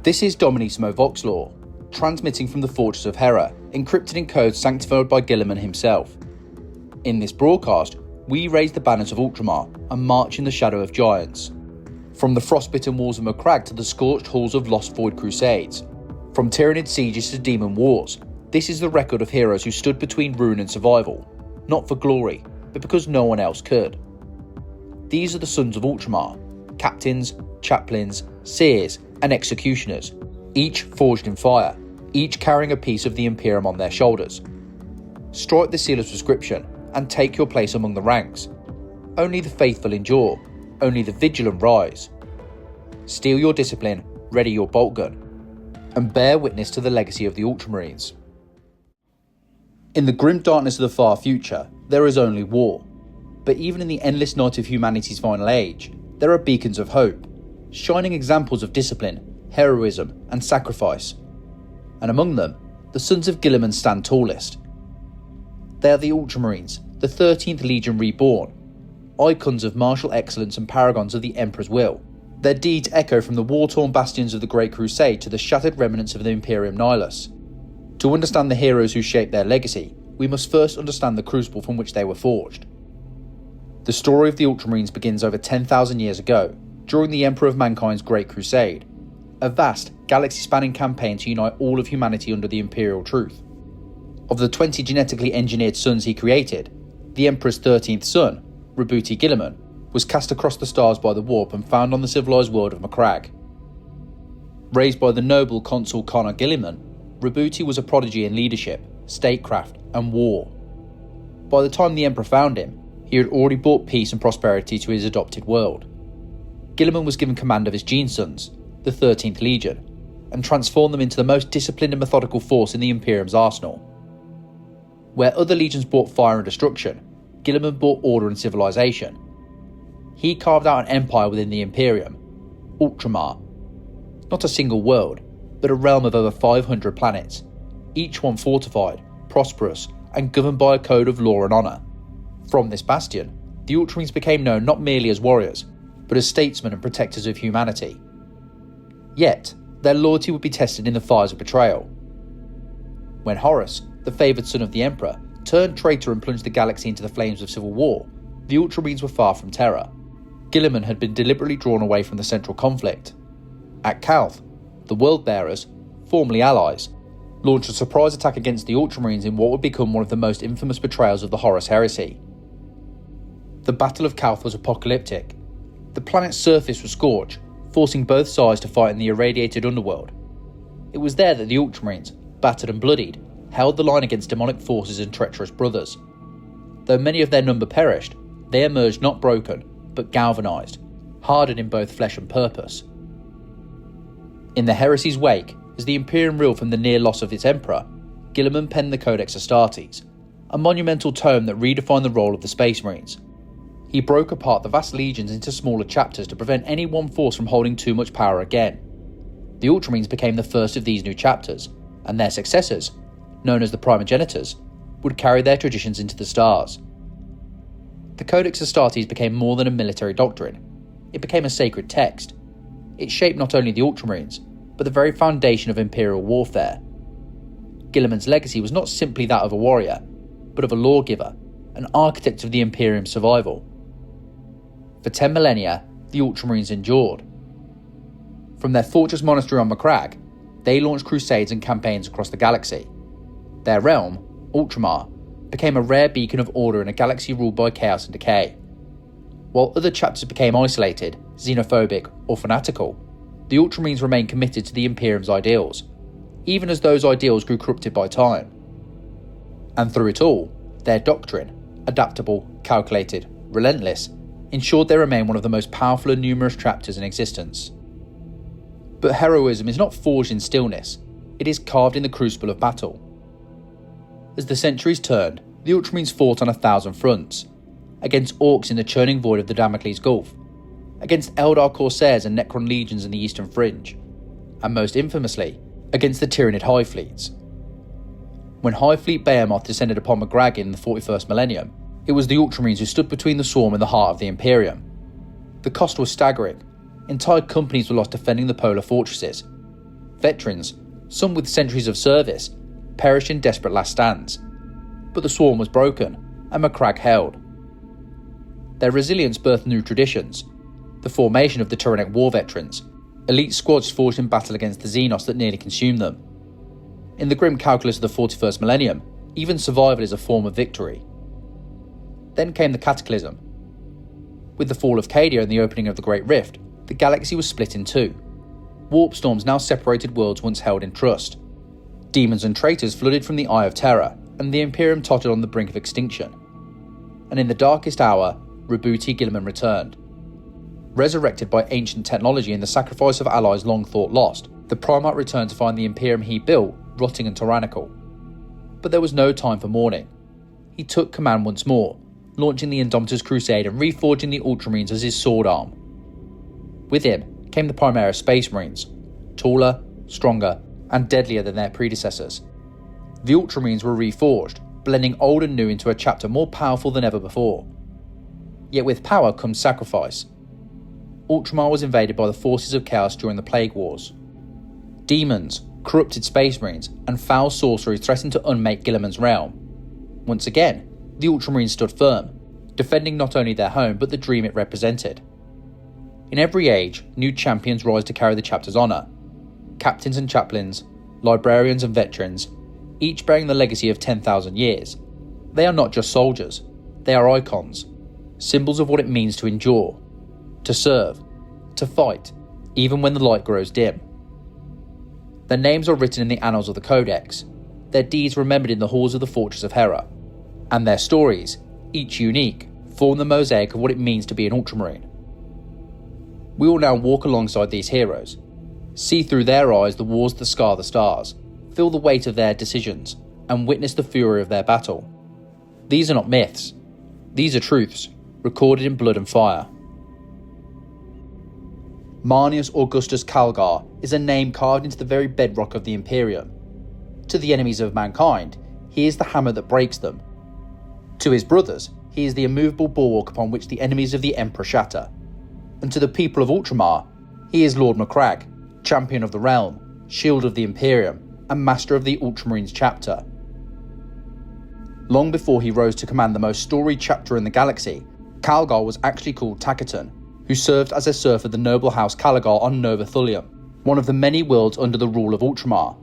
This is Dominissimo Voxlore, transmitting from the Fortress of Hera, encrypted in codes sanctified by Guilliman himself. In this broadcast, we raise the banners of Ultramar and march in the shadow of giants. From the frostbitten walls of Macragge to the scorched halls of Lost Void Crusades, from Tyranid sieges to demon wars, this is the record of heroes who stood between ruin and survival, not for glory, but because no one else could. These are the sons of Ultramar, captains, chaplains, seers, and executioners, each forged in fire, each carrying a piece of the Imperium on their shoulders. Strike the seal of subscription and take your place among the ranks. Only the faithful endure, only the vigilant rise. Steel your discipline, ready your bolt gun, and bear witness to the legacy of the Ultramarines. In the grim darkness of the far future, there is only war. But even in the endless night of humanity's final age, there are beacons of hope, shining examples of discipline, heroism, and sacrifice. And among them, the sons of Guilliman stand tallest. They are the Ultramarines, the 13th Legion reborn, icons of martial excellence and paragons of the Emperor's will. Their deeds echo from the war-torn bastions of the Great Crusade to the shattered remnants of the Imperium Nihilus. To understand the heroes who shaped their legacy, we must first understand the crucible from which they were forged. The story of the Ultramarines begins over 10,000 years ago, during the Emperor of Mankind's Great Crusade, a vast, galaxy-spanning campaign to unite all of humanity under the Imperial truth. Of the 20 genetically engineered sons he created, the Emperor's 13th son, Roboute Guilliman, was cast across the stars by the warp and found on the civilized world of Macragge. Raised by the noble consul Connor Guilliman, Roboute was a prodigy in leadership, statecraft, and war. By the time the Emperor found him, he had already brought peace and prosperity to his adopted world. Guilliman was given command of his gene sons, the 13th Legion, and transformed them into the most disciplined and methodical force in the Imperium's arsenal. Where other legions brought fire and destruction, Guilliman brought order and civilization. He carved out an empire within the Imperium, Ultramar. Not a single world, but a realm of over 500 planets, each one fortified, prosperous, and governed by a code of law and honour. From this bastion, the Ultramarines became known not merely as warriors, but as statesmen and protectors of humanity. Yet, their loyalty would be tested in the fires of betrayal. When Horus, the favoured son of the Emperor, turned traitor and plunged the galaxy into the flames of civil war, the Ultramarines were far from terror. Guilliman had been deliberately drawn away from the central conflict. At Calth, the World-Bearers, formerly allies, launched a surprise attack against the Ultramarines in what would become one of the most infamous betrayals of the Horus heresy. The Battle of Calth was apocalyptic. The planet's surface was scorched, forcing both sides to fight in the irradiated underworld. It was there that the Ultramarines, battered and bloodied, held the line against demonic forces and treacherous brothers. Though many of their number perished, they emerged not broken, but galvanised, hardened in both flesh and purpose. In the heresy's wake, as the Imperium reeled from the near loss of its emperor, Guilliman penned the Codex Astartes, a monumental tome that redefined the role of the Space Marines. He broke apart the vast legions into smaller chapters to prevent any one force from holding too much power again. The Ultramarines became the first of these new chapters, and their successors, known as the Primogenitors, would carry their traditions into the stars. The Codex Astartes became more than a military doctrine. It became a sacred text. It shaped not only the Ultramarines, but the very foundation of Imperial warfare. Guilliman's legacy was not simply that of a warrior, but of a lawgiver, an architect of the Imperium's survival. For 10 millennia, the Ultramarines endured. From their fortress monastery on Macragge, they launched crusades and campaigns across the galaxy. Their realm, Ultramar, became a rare beacon of order in a galaxy ruled by chaos and decay. While other chapters became isolated, xenophobic, or fanatical, the Ultramarines remained committed to the Imperium's ideals, even as those ideals grew corrupted by time. And through it all, their doctrine, adaptable, calculated, relentless, ensured they remain one of the most powerful and numerous chapters in existence. But heroism is not forged in stillness, it is carved in the crucible of battle. As the centuries turned, the Ultramarines fought on 1,000 fronts, against orcs in the churning void of the Damocles Gulf, against Eldar Corsairs and Necron legions in the Eastern Fringe, and most infamously, against the Tyranid hive fleets. When Hive Fleet Behemoth descended upon Macragge in the 41st millennium, it was the Ultramarines who stood between the swarm and the heart of the Imperium. The cost was staggering. Entire companies were lost defending the polar fortresses. veterans, some with centuries of service, perished in desperate last stands. But the swarm was broken, and Macragge held. Their resilience birthed new traditions, the formation of the Tyranid war veterans, elite squads forged in battle against the Xenos that nearly consumed them. In the grim calculus of the 41st millennium, even survival is a form of victory. Then came the Cataclysm. With the fall of Cadia and the opening of the Great Rift, the galaxy was split in two. Warp storms now separated worlds once held in trust. Demons and traitors flooded from the Eye of Terror, and the Imperium tottered on the brink of extinction. And in the darkest hour, Roboute Guilliman returned. Resurrected by ancient technology and the sacrifice of allies long thought lost, the Primarch returned to find the Imperium he built rotting and tyrannical. But there was no time for mourning. He took command once more, launching the Indomitus Crusade and reforging the Ultramarines as his sword arm. With him came the Primaris Space Marines, taller, stronger, and deadlier than their predecessors. The Ultramarines were reforged, blending old and new into a chapter more powerful than ever before. Yet with power comes sacrifice. Ultramar was invaded by the forces of chaos during the Plague Wars. Demons, corrupted Space Marines, and foul sorcery threatened to unmake Guilliman's realm. Once again, the Ultramarines stood firm, defending not only their home but the dream it represented. In every age, new champions rise to carry the chapter's honour. Captains and chaplains, librarians and veterans, each bearing the legacy of 10,000 years. They are not just soldiers, they are icons, symbols of what it means to endure, to serve, to fight, even when the light grows dim. Their names are written in the annals of the Codex, their deeds remembered in the halls of the Fortress of Hera, and their stories, each unique, form the mosaic of what it means to be an Ultramarine. We will now walk alongside these heroes, see through their eyes the wars that scar the stars, feel the weight of their decisions, and witness the fury of their battle. These are not myths, these are truths, recorded in blood and fire. Marneus Calgar is a name carved into the very bedrock of the Imperium. To the enemies of mankind, he is the hammer that breaks them. To his brothers, he is the immovable bulwark upon which the enemies of the Emperor shatter. And to the people of Ultramar, he is Lord Macragge, champion of the realm, shield of the Imperium, and master of the Ultramarines chapter. Long before he rose to command the most storied chapter in the galaxy, Calgar was actually called Taciturn, who served as a serf of the noble house Calgar on Nova Thulium, one of the many worlds under the rule of Ultramar.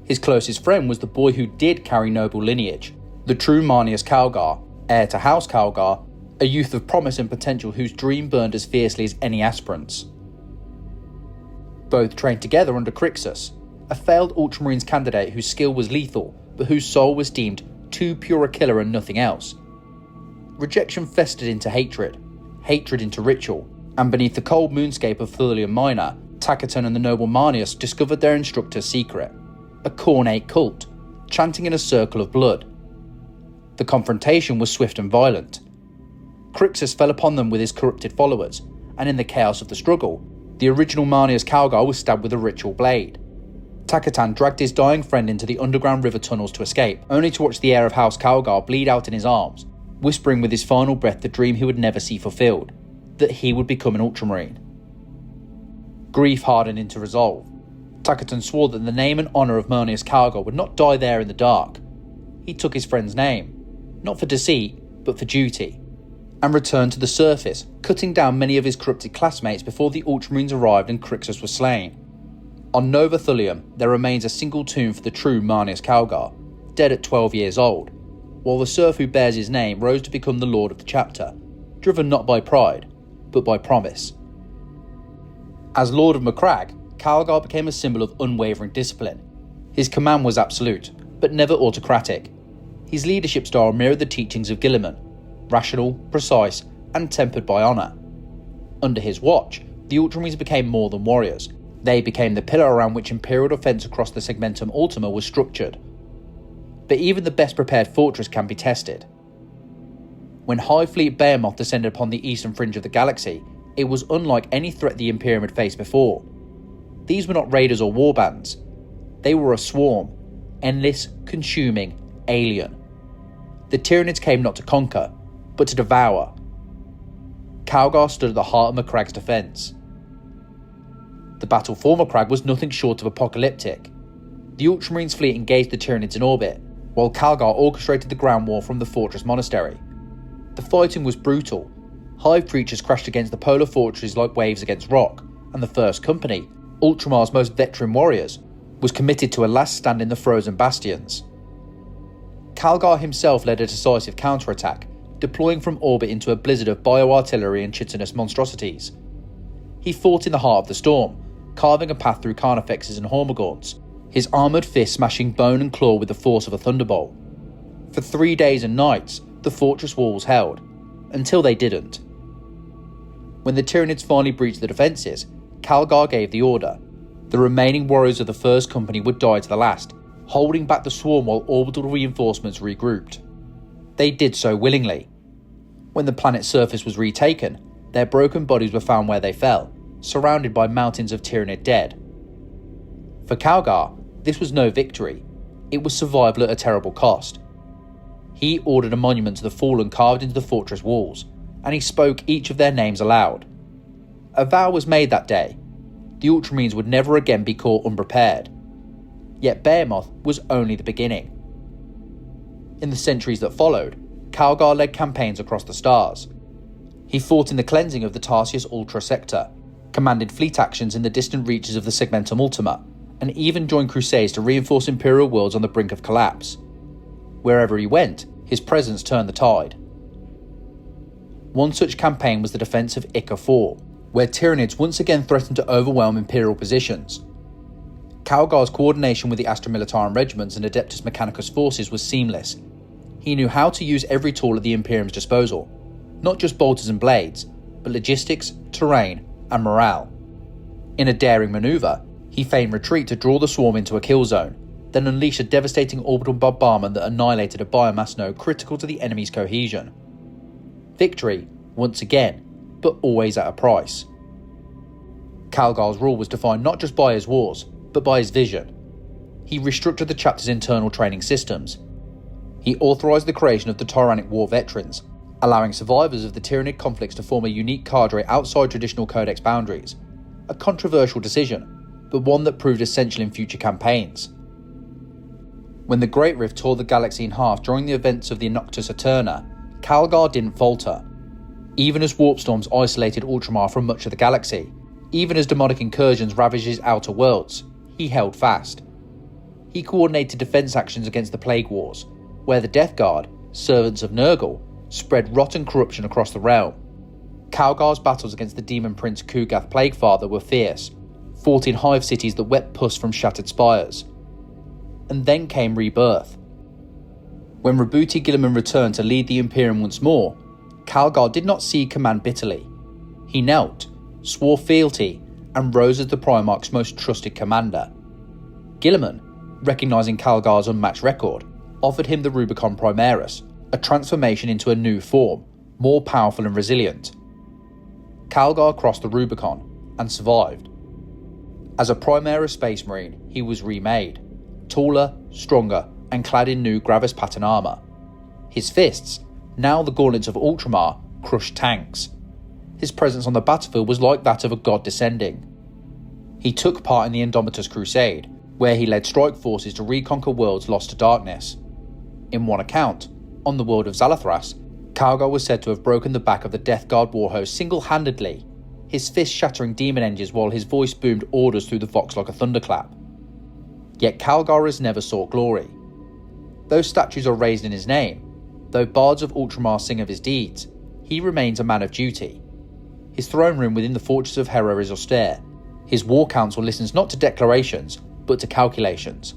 His closest friend was the boy who did carry noble lineage, the true Marneus Calgar, heir to House Calgar, a youth of promise and potential whose dream burned as fiercely as any aspirant's. Both trained together under Crixus, a failed Ultramarines candidate whose skill was lethal, but whose soul was deemed too pure a killer and nothing else. Rejection festered into hatred into ritual, and beneath the cold moonscape of Thulium Minor, Taciturn and the noble Marneus discovered their instructor's secret, a cornate cult, chanting in a circle of blood. The confrontation was swift and violent. Crixus fell upon them with his corrupted followers, and in the chaos of the struggle, the original Marneus Calgar was stabbed with a ritual blade. Taciturn dragged his dying friend into the underground river tunnels to escape, only to watch the heir of House Calgar bleed out in his arms, whispering with his final breath the dream he would never see fulfilled, that he would become an Ultramarine. Grief hardened into resolve. Taciturn swore that the name and honour of Marneus Calgar would not die there in the dark. He took his friend's name, not for deceit, but for duty, and returned to the surface, cutting down many of his corrupted classmates before the Ultramarines arrived and Crixus was slain. On Nova Thulium, there remains a single tomb for the true Marneus Calgar, dead at 12 years old, while the serf who bears his name rose to become the lord of the chapter, driven not by pride, but by promise. As Lord of Macragge, Calgar became a symbol of unwavering discipline. His command was absolute, but never autocratic. His leadership style mirrored the teachings of Guilliman, rational, precise, and tempered by honour. Under his watch, the Ultramarines became more than warriors. They became the pillar around which Imperial defence across the Segmentum Ultima was structured. But even the best prepared fortress can be tested. When Hive Fleet Behemoth descended upon the eastern fringe of the galaxy, it was unlike any threat the Imperium had faced before. These were not raiders or warbands. They were a swarm, endless, consuming, alien. The Tyranids came not to conquer, but to devour. Calgar stood at the heart of Macragge's defence. The battle for Macragge was nothing short of apocalyptic. The Ultramarines fleet engaged the Tyranids in orbit, while Calgar orchestrated the ground war from the fortress monastery. The fighting was brutal. Hive creatures crashed against the polar fortresses like waves against rock, and the First Company, Ultramar's most veteran warriors, was committed to a last stand in the frozen bastions. Calgar himself led a decisive counterattack, deploying from orbit into a blizzard of bioartillery and chitinous monstrosities. He fought in the heart of the storm, carving a path through carnifexes and hormigauns, his armoured fist smashing bone and claw with the force of a thunderbolt. For 3 days and nights, the fortress walls held, until they didn't. When the Tyranids finally breached the defences, Calgar gave the order. The remaining warriors of the First Company would die to the last, holding back the swarm while orbital reinforcements regrouped. They did so willingly. When the planet's surface was retaken, their broken bodies were found where they fell, surrounded by mountains of Tyranid dead. For Calgar, this was no victory. It was survival at a terrible cost. He ordered a monument to the fallen carved into the fortress walls, and he spoke each of their names aloud. A vow was made that day. The Ultramarines would never again be caught unprepared. Yet Behemoth was only the beginning. In the centuries that followed, Calgar led campaigns across the stars. He fought in the cleansing of the Tarsius Ultra sector, commanded fleet actions in the distant reaches of the Segmentum Ultima, and even joined crusades to reinforce Imperial worlds on the brink of collapse. Wherever he went, his presence turned the tide. One such campaign was the defence of XIII, where Tyranids once again threatened to overwhelm Imperial positions. Calgar's coordination with the Astra Militarum regiments and Adeptus Mechanicus forces was seamless. He knew how to use every tool at the Imperium's disposal, not just bolters and blades, but logistics, terrain, and morale. In a daring manoeuvre, he feigned retreat to draw the swarm into a kill zone, then unleashed a devastating orbital bombardment that annihilated a biomass node critical to the enemy's cohesion. Victory, once again, but always at a price. Calgar's rule was defined not just by his wars, but by his vision. He restructured the chapter's internal training systems. He authorised the creation of the Tyrannic War Veterans, allowing survivors of the Tyranid conflicts to form a unique cadre outside traditional Codex boundaries. A controversial decision, but one that proved essential in future campaigns. When the Great Rift tore the galaxy in half during the events of the Noctis Eterna, Calgar didn't falter. Even as warp storms isolated Ultramar from much of the galaxy, even as demonic incursions ravaged his outer worlds, he held fast. He coordinated defence actions against the Plague Wars, where the Death Guard, servants of Nurgle, spread rot and corruption across the realm. Calgar's battles against the Demon Prince Kugath Plaguefather were fierce, fought in hive cities that wept pus from shattered spires. And then came rebirth. When Roboute Guilliman returned to lead the Imperium once more, Calgar did not cede command bitterly. He knelt, swore fealty, and rose as the Primarch's most trusted commander. Guilliman, recognising Calgar's unmatched record, offered him the Rubicon Primaris, a transformation into a new form, more powerful and resilient. Calgar crossed the Rubicon, and survived. As a Primaris Space Marine, he was remade, taller, stronger, and clad in new Gravis pattern armour. His fists, now the gauntlets of Ultramar, crushed tanks. His presence on the battlefield was like that of a god descending. He took part in the Indomitus Crusade, where he led strike forces to reconquer worlds lost to darkness. In one account, on the world of Zalathras, Calgar was said to have broken the back of the Death Guard warhost single-handedly, his fist shattering demon engines while his voice boomed orders through the Vox like a thunderclap. Yet Calgar has never sought glory. Though statues are raised in his name, though bards of Ultramar sing of his deeds, he remains a man of duty. His throne room within the Fortress of Hera is austere. His war council listens not to declarations, but to calculations.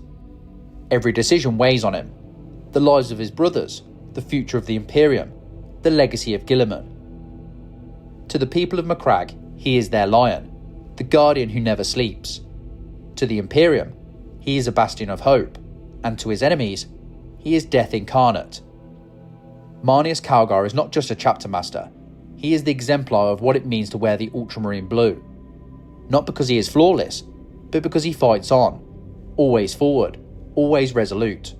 Every decision weighs on him. The lives of his brothers, the future of the Imperium, the legacy of Guilliman. To the people of Macragge, he is their lion, the guardian who never sleeps. To the Imperium, he is a bastion of hope, and to his enemies, he is death incarnate. Marneus Calgar is not just a chapter master, he is the exemplar of what it means to wear the ultramarine blue. Not because he is flawless, but because he fights on, always forward, always resolute.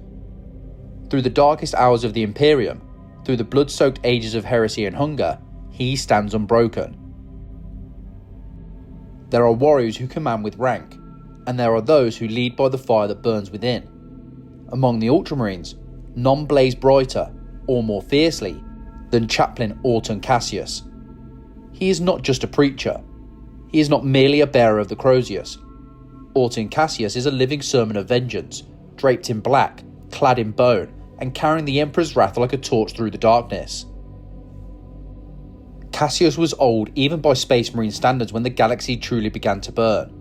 Through the darkest hours of the Imperium, through the blood-soaked ages of heresy and hunger, he stands unbroken. There are warriors who command with rank, and there are those who lead by the fire that burns within. Among the Ultramarines, none blaze brighter or more fiercely than Chaplain Cassius. He is not just a preacher. He is not merely a bearer of the Crozius. Cassius is a living sermon of vengeance, draped in black, clad in bone, and carrying the Emperor's wrath like a torch through the darkness. Cassius was old even by Space Marine standards when the galaxy truly began to burn.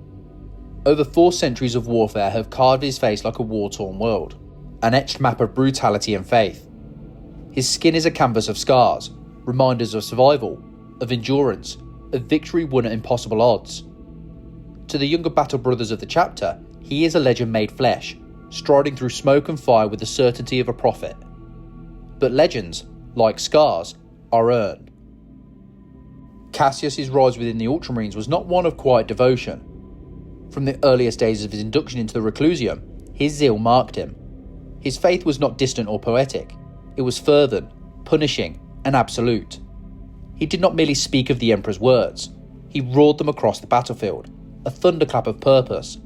Over 4 centuries of warfare have carved his face like a war-torn world, an etched map of brutality and faith. His skin is a canvas of scars, reminders of survival, of endurance, of victory won at impossible odds. To the younger battle brothers of the chapter, he is a legend made flesh, striding through smoke and fire with the certainty of a prophet. But legends, like scars, are earned. Cassius's rise within the Ultramarines was not one of quiet devotion. From the earliest days of his induction into the Reclusium, his zeal marked him. His faith was not distant or poetic. It was fervent, punishing, and absolute. He did not merely speak of the Emperor's words. He roared them across the battlefield, a thunderclap of purpose.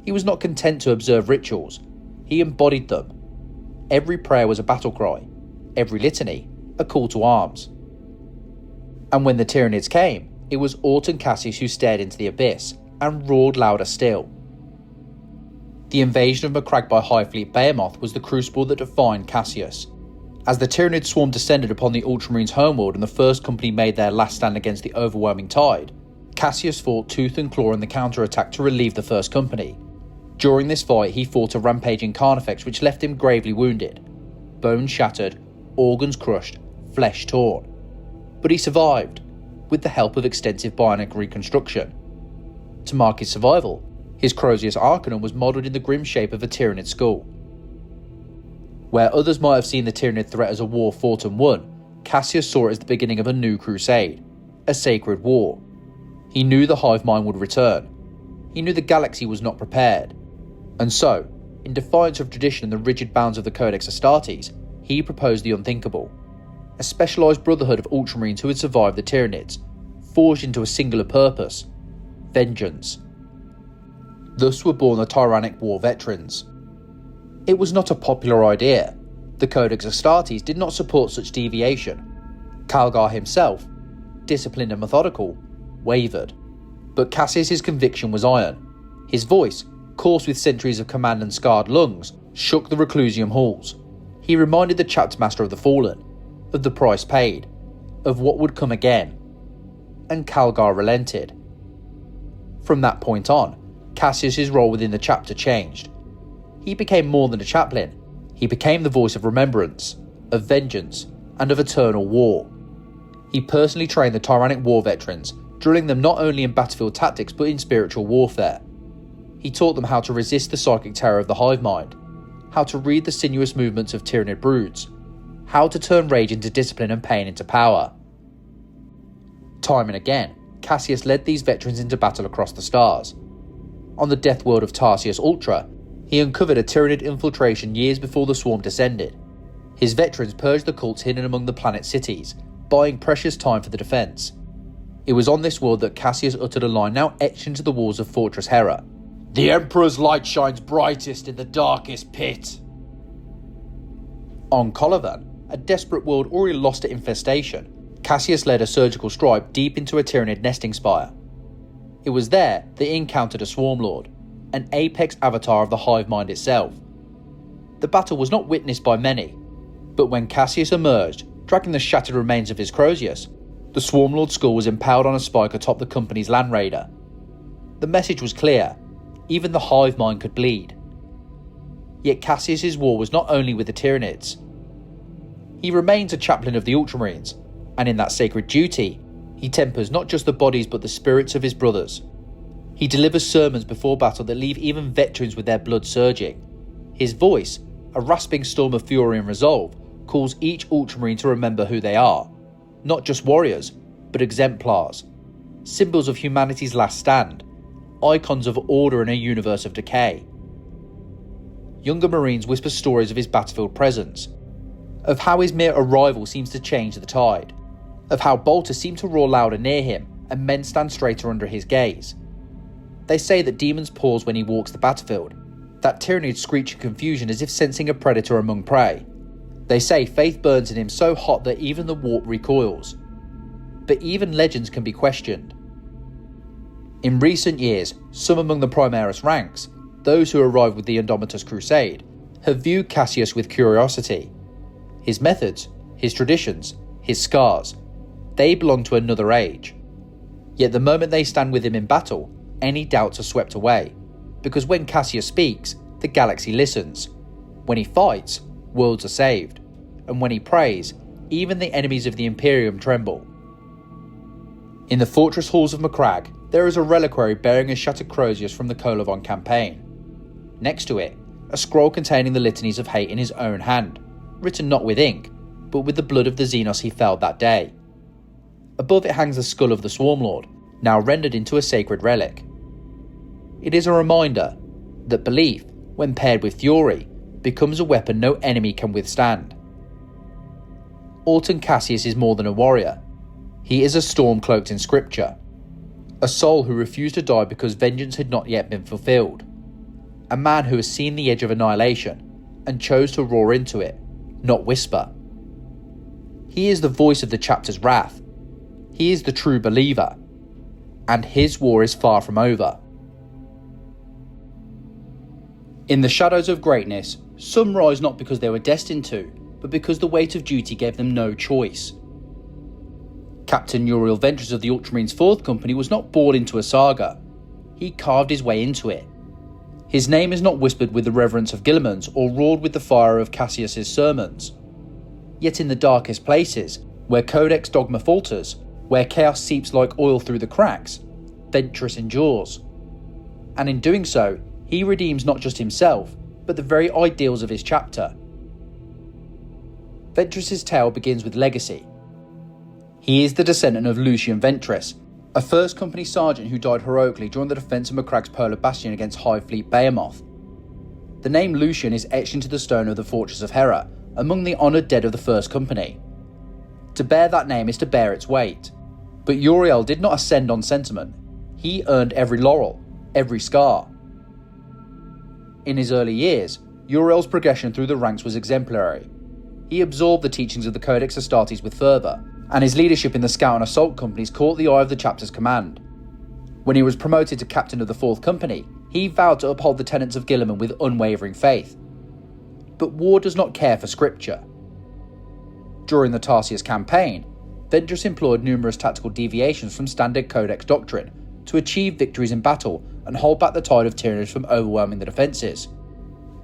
He was not content to observe rituals. He embodied them. Every prayer was a battle cry, every litany a call to arms. And when the Tyranids came, it was Cassius who stared into the abyss and roared louder still. The invasion of Macragge by High Fleet Behemoth was the crucible that defined Cassius. As the Tyranid swarm descended upon the Ultramarines' homeworld and the First Company made their last stand against the overwhelming tide, Cassius fought tooth and claw in the counterattack to relieve the First Company. During this fight, he fought a rampaging Carnifex which left him gravely wounded, bones shattered, organs crushed, flesh torn. But he survived, with the help of extensive bionic reconstruction. To mark his survival, his Crozius Arcanum was modelled in the grim shape of a Tyranid skull. Where others might have seen the Tyranid threat as a war fought and won, Cassius saw it as the beginning of a new crusade, a sacred war. He knew the hive mind would return. He knew the galaxy was not prepared. And so, in defiance of tradition and the rigid bounds of the Codex Astartes, he proposed the unthinkable. A specialised brotherhood of Ultramarines who had survived the Tyranids, forged into a singular purpose: vengeance. Thus were born the tyrannic war veterans. It was not a popular idea. The Codex Astartes did not support such deviation. Calgar himself, disciplined and methodical, wavered. But Cassius's conviction was iron. His voice, coarse with centuries of command and scarred lungs, shook the Reclusium halls. He reminded the chapter master of the fallen, of the price paid, of what would come again. And Calgar relented. From that point on, Cassius's role within the chapter changed. He became more than a chaplain. He became the voice of remembrance, of vengeance, and of eternal war. He personally trained the tyrannic war veterans, drilling them not only in battlefield tactics but in spiritual warfare. He taught them how to resist the psychic terror of the hive mind, how to read the sinuous movements of Tyranid broods, how to turn rage into discipline and pain into power. Time and again, Cassius led these veterans into battle across the stars. On the death world of Tarsius Ultra, he uncovered a Tyranid infiltration years before the swarm descended. His veterans purged the cults hidden among the planet's cities, buying precious time for the defence. It was on this world that Cassius uttered a line now etched into the walls of Fortress Hera: "The Emperor's light shines brightest in the darkest pit." On Colovan, a desperate world already lost to infestation, Cassius led a surgical strike deep into a Tyranid nesting spire. It was there that he encountered a Swarm Lord, an apex avatar of the hive mind itself. The battle was not witnessed by many, but when Cassius emerged, dragging the shattered remains of his Crozius, the Swarm Lord's skull was impaled on a spike atop the company's Land Raider. The message was clear: even the hive mind could bleed. Yet Cassius's war was not only with the Tyranids. He remains a chaplain of the Ultramarines, and in that sacred duty, he tempers not just the bodies but the spirits of his brothers. He delivers sermons before battle that leave even veterans with their blood surging. His voice, a rasping storm of fury and resolve, calls each Ultramarine to remember who they are. Not just warriors, but exemplars. Symbols of humanity's last stand. Icons of order in a universe of decay. Younger Marines whisper stories of his battlefield presence, of how his mere arrival seems to change the tide, of how bolters seem to roar louder near him and men stand straighter under his gaze. They say that demons pause when he walks the battlefield, that Tyranid screech in confusion as if sensing a predator among prey. They say faith burns in him so hot that even the warp recoils. But even legends can be questioned. In recent years, some among the Primaris ranks, those who arrived with the Indomitus Crusade, have viewed Cassius with curiosity. His methods, his traditions, his scars, they belong to another age. Yet the moment they stand with him in battle, any doubts are swept away, because when Cassius speaks, the galaxy listens. When he fights, worlds are saved, and when he prays, even the enemies of the Imperium tremble. In the fortress halls of Macragge, there is a reliquary bearing a shattered Crozius from the Colophon campaign. Next to it, a scroll containing the litanies of hate in his own hand, written not with ink, but with the blood of the Xenos he felled that day. Above it hangs the skull of the Swarmlord, now rendered into a sacred relic. It is a reminder that belief, when paired with fury, becomes a weapon no enemy can withstand. Alton Cassius is more than a warrior. He is a storm cloaked in scripture, a soul who refused to die because vengeance had not yet been fulfilled, a man who has seen the edge of annihilation and chose to roar into it, not whisper. He is the voice of the chapter's wrath. He is the true believer, and his war is far from over. In the shadows of greatness, some rise not because they were destined to, but because the weight of duty gave them no choice. Captain Uriel Ventris of the Ultramarines' 4th Company was not born into a saga. He carved his way into it. His name is not whispered with the reverence of Guilliman's or roared with the fire of Cassius's sermons. Yet in the darkest places, where Codex dogma falters, where chaos seeps like oil through the cracks, Ventris endures. And in doing so, he redeems not just himself, but the very ideals of his chapter. Ventris' tale begins with legacy. He is the descendant of Uriel Ventris, a 1st Company sergeant who died heroically during the defence of Macragge's polar bastion against Hive Fleet Behemoth. The name Lucian is etched into the stone of the Fortress of Hera, among the honoured dead of the 1st Company. To bear that name is to bear its weight. But Uriel did not ascend on sentiment. He earned every laurel, every scar. In his early years, Uriel's progression through the ranks was exemplary. He absorbed the teachings of the Codex Astartes with fervour, and his leadership in the Scout and Assault Companies caught the eye of the chapter's command. When he was promoted to captain of the 4th Company, he vowed to uphold the tenets of Guilliman with unwavering faith. But war does not care for scripture. During the Tarsius campaign, Ventris employed numerous tactical deviations from standard Codex doctrine to achieve victories in battle and hold back the tide of Tyranids from overwhelming the defences.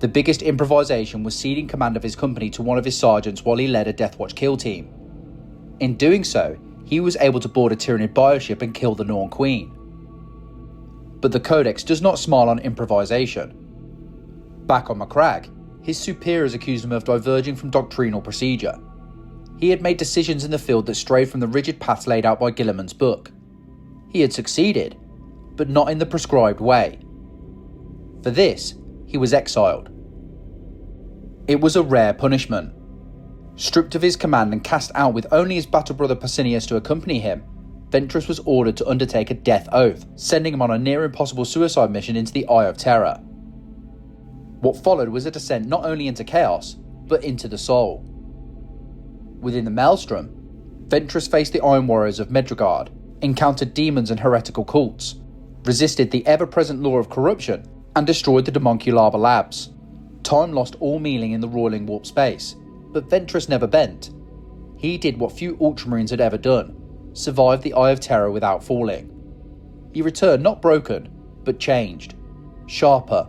The biggest improvisation was ceding command of his company to one of his sergeants while he led a Deathwatch kill team. In doing so, he was able to board a Tyranid bioship and kill the Norn Queen. But the Codex does not smile on improvisation. Back on Macragge, his superiors accused him of diverging from doctrinal procedure. He had made decisions in the field that strayed from the rigid paths laid out by Guilliman's book. He had succeeded, but not in the prescribed way. For this, he was exiled. It was a rare punishment. Stripped of his command and cast out with only his battle brother Pausanias to accompany him, Ventris was ordered to undertake a death oath, sending him on a near impossible suicide mission into the Eye of Terror. What followed was a descent not only into chaos, but into the soul. Within the Maelstrom, Ventris faced the Iron Warriors of Macragge, encountered demons and heretical cults, resisted the ever-present law of corruption, and destroyed the Demonculaba labs. Time lost all meaning in the roiling warp space, but Ventris never bent. He did what few Ultramarines had ever done, survived the Eye of Terror without falling. He returned not broken, but changed. Sharper,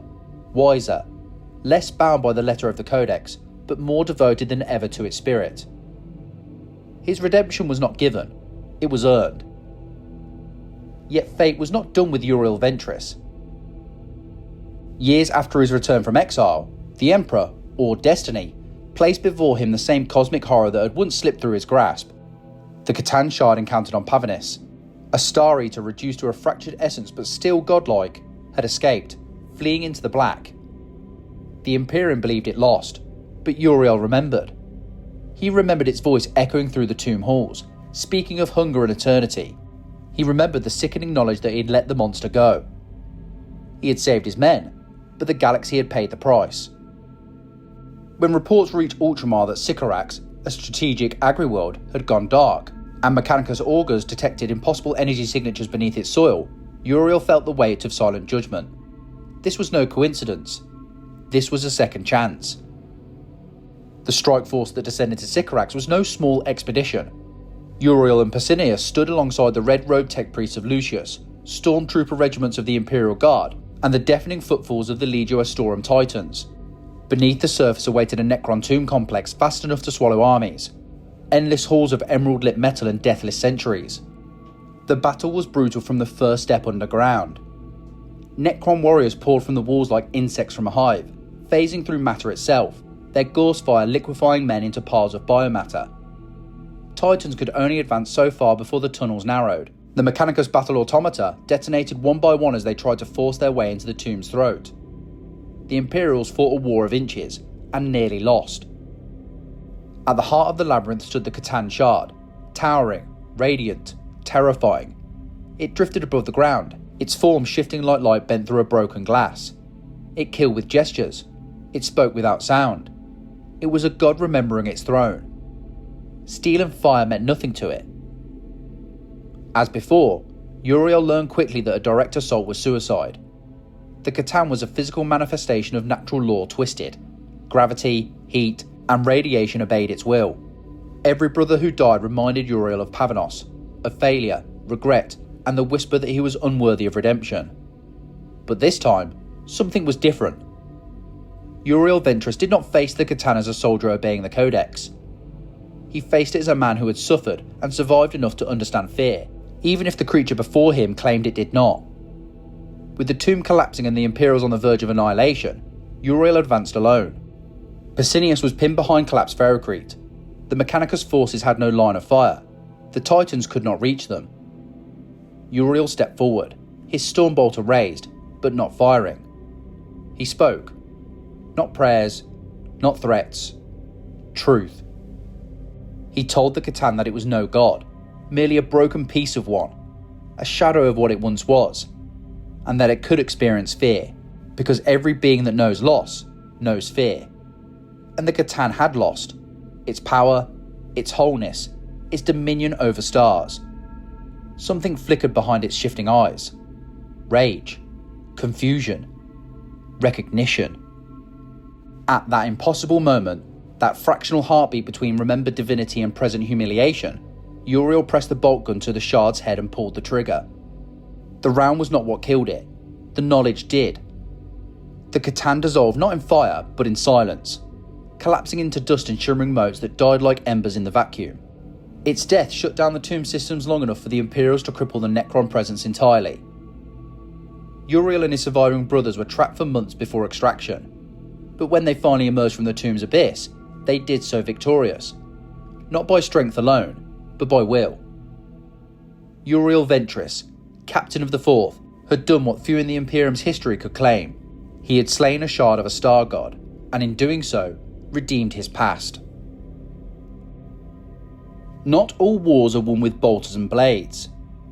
wiser, less bound by the letter of the Codex, but more devoted than ever to its spirit. His redemption was not given, it was earned. Yet fate was not done with Uriel Ventris. Years after his return from exile, the Emperor, or Destiny, placed before him the same cosmic horror that had once slipped through his grasp. The Catan shard encountered on Pavanus, a Star Eater reduced to a fractured essence but still godlike, had escaped, fleeing into the black. The Imperium believed it lost, but Uriel remembered. He remembered its voice echoing through the tomb halls, speaking of hunger and eternity. He remembered the sickening knowledge that he had let the monster go. He had saved his men, but the galaxy had paid the price. When reports reached Ultramar that Sicarius, a strategic agri-world, had gone dark, and Mechanicus augurs detected impossible energy signatures beneath its soil, Uriel felt the weight of silent judgment. This was no coincidence. This was a second chance. The strike force that descended to Sicarius was no small expedition. Uriel and Pesinius stood alongside the red-robed tech priests of Lucius, stormtrooper regiments of the Imperial Guard, and the deafening footfalls of the Legio Astorum Titans. Beneath the surface awaited a Necron tomb complex vast enough to swallow armies, endless halls of emerald-lit metal and deathless sentries. The battle was brutal from the first step underground. Necron warriors poured from the walls like insects from a hive, phasing through matter itself, their gorse fire liquefying men into piles of biomatter. Titans could only advance so far before the tunnels narrowed. The Mechanicus battle automata detonated one by one as they tried to force their way into the tomb's throat. The Imperials fought a war of inches, and nearly lost. At the heart of the labyrinth stood the Catan Shard, towering, radiant, terrifying. It drifted above the ground, its form shifting like light bent through a broken glass. It killed with gestures. It spoke without sound. It was a god remembering its throne. Steel and fire meant nothing to it. As before, Uriel learned quickly that a direct assault was suicide. The Catan was a physical manifestation of natural law twisted. Gravity, heat, and radiation obeyed its will. Every brother who died reminded Uriel of Pavanos, of failure, regret, and the whisper that he was unworthy of redemption. But this time, something was different. Uriel Ventris did not face the Catan as a soldier obeying the Codex. He faced it as a man who had suffered and survived enough to understand fear, even if the creature before him claimed it did not. With the tomb collapsing and the Imperials on the verge of annihilation, Uriel advanced alone. Pesinius was pinned behind collapsed Ferrocrete. The Mechanicus forces had no line of fire. The Titans could not reach them. Uriel stepped forward, his Stormbolter raised, but not firing. He spoke. Not prayers, not threats. Truth. He told the Catan that it was no god, merely a broken piece of one, a shadow of what it once was, and that it could experience fear, because every being that knows loss knows fear. And the Catan had lost its power, its wholeness, its dominion over stars. Something flickered behind its shifting eyes. Rage, confusion, recognition. At that impossible moment, that fractional heartbeat between remembered divinity and present humiliation, Uriel pressed the bolt gun to the shard's head and pulled the trigger. The round was not what killed it. The knowledge did. The Catan dissolved not in fire, but in silence, collapsing into dust and shimmering motes that died like embers in the vacuum. Its death shut down the tomb systems long enough for the Imperials to cripple the Necron presence entirely. Uriel and his surviving brothers were trapped for months before extraction, but when they finally emerged from the tomb's abyss, they did so victorious. Not by strength alone, but by will. Uriel Ventris, Captain of the Fourth, had done what few in the Imperium's history could claim. He had slain a shard of a star god, and in doing so, redeemed his past. Not all wars are won with bolters and blades.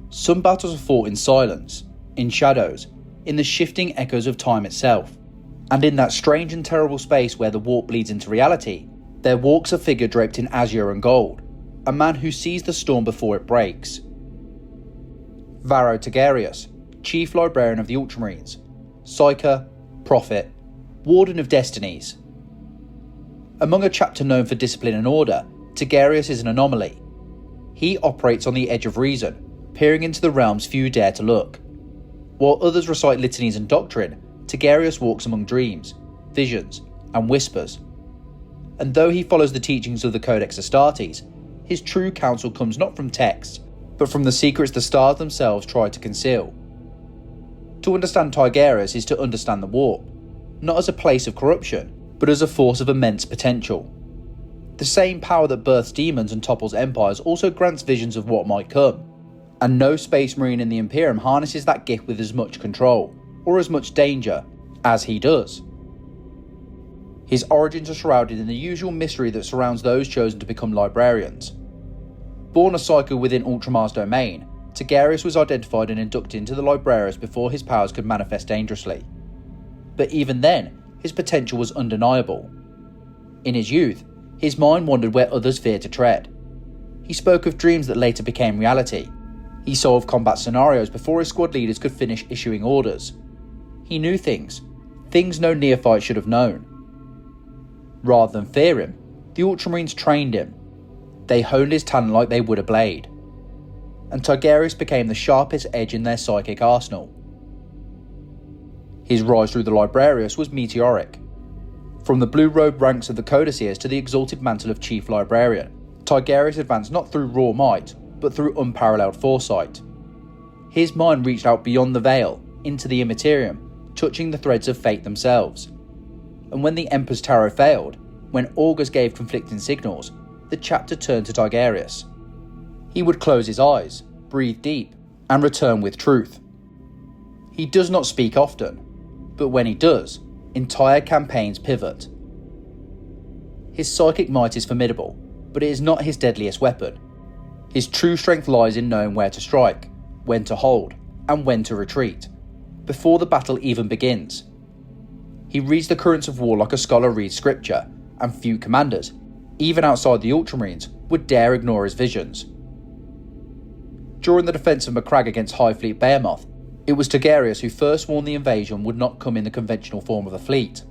Some battles are fought in silence, in shadows, in the shifting echoes of time itself. And in that strange and terrible space where the warp bleeds into reality, there walks a figure draped in azure and gold, a man who sees the storm before it breaks. Varro Tigurius, Chief Librarian of the Ultramarines, Psyker, Prophet, Warden of Destinies. Among a chapter known for discipline and order, Tigurius is an anomaly. He operates on the edge of reason, peering into the realms few dare to look. While others recite litanies and doctrine, Tigurius walks among dreams, visions, and whispers. And though he follows the teachings of the Codex Astartes, his true counsel comes not from texts, but from the secrets the stars themselves try to conceal. To understand Tigurius is to understand the warp, not as a place of corruption, but as a force of immense potential. The same power that births demons and topples empires also grants visions of what might come, and no Space Marine in the Imperium harnesses that gift with as much control, or as much danger, as he does. His origins are shrouded in the usual mystery that surrounds those chosen to become librarians. Born a psyker within Ultramar's domain, Tigurius was identified and inducted into the Librarius before his powers could manifest dangerously. But even then, his potential was undeniable. In his youth, his mind wandered where others feared to tread. He spoke of dreams that later became reality. He solved combat scenarios before his squad leaders could finish issuing orders. He knew things no neophyte should have known. Rather than fear him, the Ultramarines trained him. They honed his talent like they would a blade. And Tigurius became the sharpest edge in their psychic arsenal. His rise through the Librarius was meteoric. From the blue-robed ranks of the Codicers to the exalted mantle of Chief Librarian, Tigurius advanced not through raw might, but through unparalleled foresight. His mind reached out beyond the veil, into the Imperium, touching the threads of fate themselves. And when the Emperor's tarot failed, when augurs gave conflicting signals, the chapter turned to Tigurius. He would close his eyes, breathe deep, and return with truth. He does not speak often, but when he does, entire campaigns pivot. His psychic might is formidable, but it is not his deadliest weapon. His true strength lies in knowing where to strike, when to hold, and when to retreat, before the battle even begins. He reads the currents of war like a scholar reads scripture, and few commanders, even outside the Ultramarines, would dare ignore his visions. During the defence of Macragge against High Fleet Behemoth, it was Tigurius who first warned the invasion would not come in the conventional form of a fleet.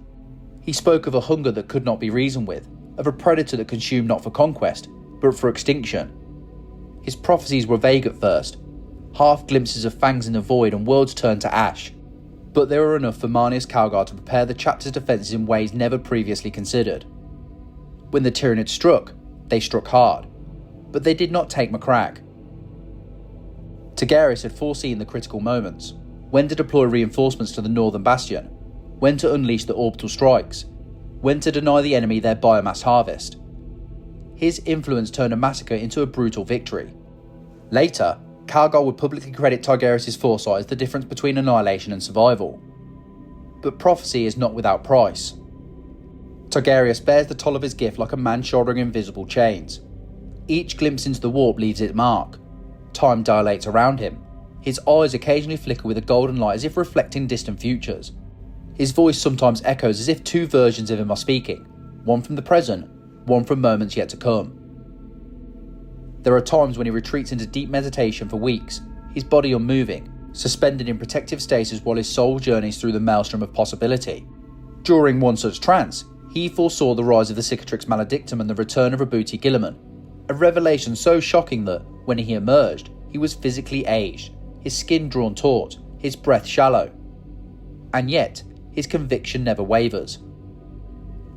He spoke of a hunger that could not be reasoned with, of a predator that consumed not for conquest, but for extinction. His prophecies were vague at first, half glimpses of fangs in the void and worlds turned to ash, but they were enough for Marneus Calgar to prepare the chapter's defences in ways never previously considered. When the Tyranid struck, they struck hard, but they did not take Macragge. Tigurius had foreseen the critical moments, when to deploy reinforcements to the northern bastion, when to unleash the orbital strikes, when to deny the enemy their biomass harvest. His influence turned a massacre into a brutal victory. Later, Calgar would publicly credit Tigurius' foresight as the difference between annihilation and survival. But prophecy is not without price. Tigurius bears the toll of his gift like a man shouldering invisible chains. Each glimpse into the warp leaves its mark. Time dilates around him. His eyes occasionally flicker with a golden light as if reflecting distant futures. His voice sometimes echoes as if two versions of him are speaking, one from the present, one from moments yet to come. There are times when he retreats into deep meditation for weeks, his body unmoving, suspended in protective stasis while his soul journeys through the maelstrom of possibility. During one such trance, he foresaw the rise of the Cicatrix Maledictum and the return of Roboute Guilliman, a revelation so shocking that, when he emerged, he was physically aged, his skin drawn taut, his breath shallow. And yet, his conviction never wavers.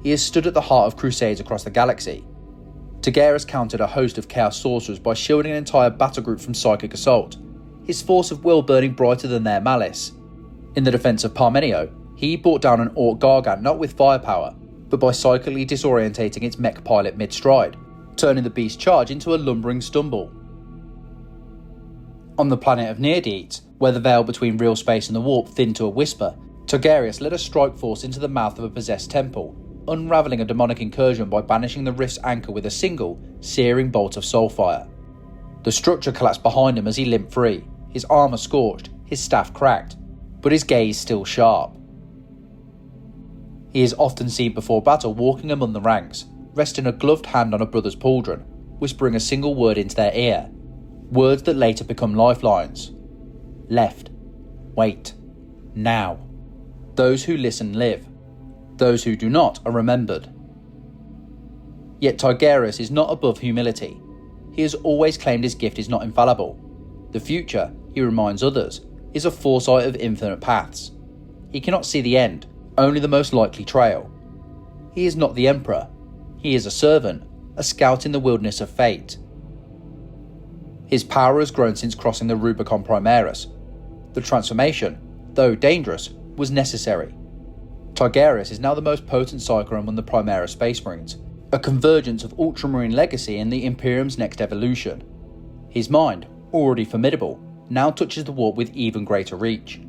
He has stood at the heart of crusades across the galaxy. Tigurius countered a host of chaos sorcerers by shielding an entire battle group from psychic assault, his force of will burning brighter than their malice. In the defence of Parmenio, he brought down an Orc Gargant not with firepower, but by psychically disorientating its mech pilot mid-stride, turning the beast's charge into a lumbering stumble. On the planet of Neodetes, where the veil between real space and the warp thinned to a whisper, Tigurius led a strike force into the mouth of a possessed temple, unravelling a demonic incursion by banishing the rift's anchor with a single, searing bolt of soulfire. The structure collapsed behind him as he limped free, his armour scorched, his staff cracked, but his gaze still sharp. He is often seen before battle walking among the ranks, resting a gloved hand on a brother's pauldron, whispering a single word into their ear, words that later become lifelines. Left. Wait. Now. Those who listen live. Those who do not are remembered. Yet Tigurius is not above humility. He has always claimed his gift is not infallible. The future, he reminds others, is a foresight of infinite paths. He cannot see the end, only the most likely trail. He is not the Emperor. He is a servant, a scout in the wilderness of fate. His power has grown since crossing the Rubicon Primaris. The transformation, though dangerous, was necessary. Tigurius is now the most potent psyker among the Primaris Space Marines, a convergence of Ultramarine legacy and the Imperium's next evolution. His mind, already formidable, now touches the warp with even greater reach.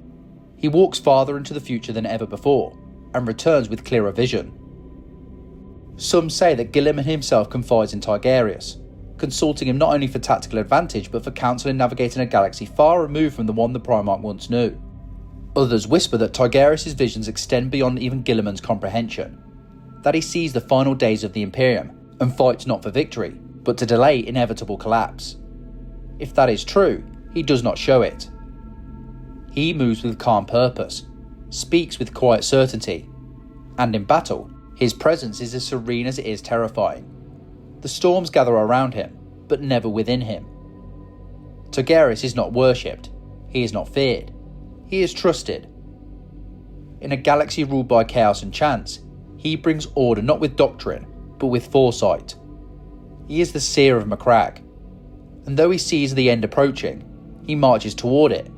He walks farther into the future than ever before, and returns with clearer vision. Some say that Guilliman himself confides in Tigurius, consulting him not only for tactical advantage but for counsel in navigating a galaxy far removed from the one the Primarch once knew. Others whisper that Tigurius' visions extend beyond even Guilliman's comprehension, that he sees the final days of the Imperium and fights not for victory, but to delay inevitable collapse. If that is true, he does not show it. He moves with calm purpose, speaks with quiet certainty, and in battle, his presence is as serene as it is terrifying. The storms gather around him, but never within him. Tigurius is not worshipped, he is not feared, he is trusted. In a galaxy ruled by chaos and chance, he brings order not with doctrine, but with foresight. He is the seer of Macragge, and though he sees the end approaching, he marches toward it,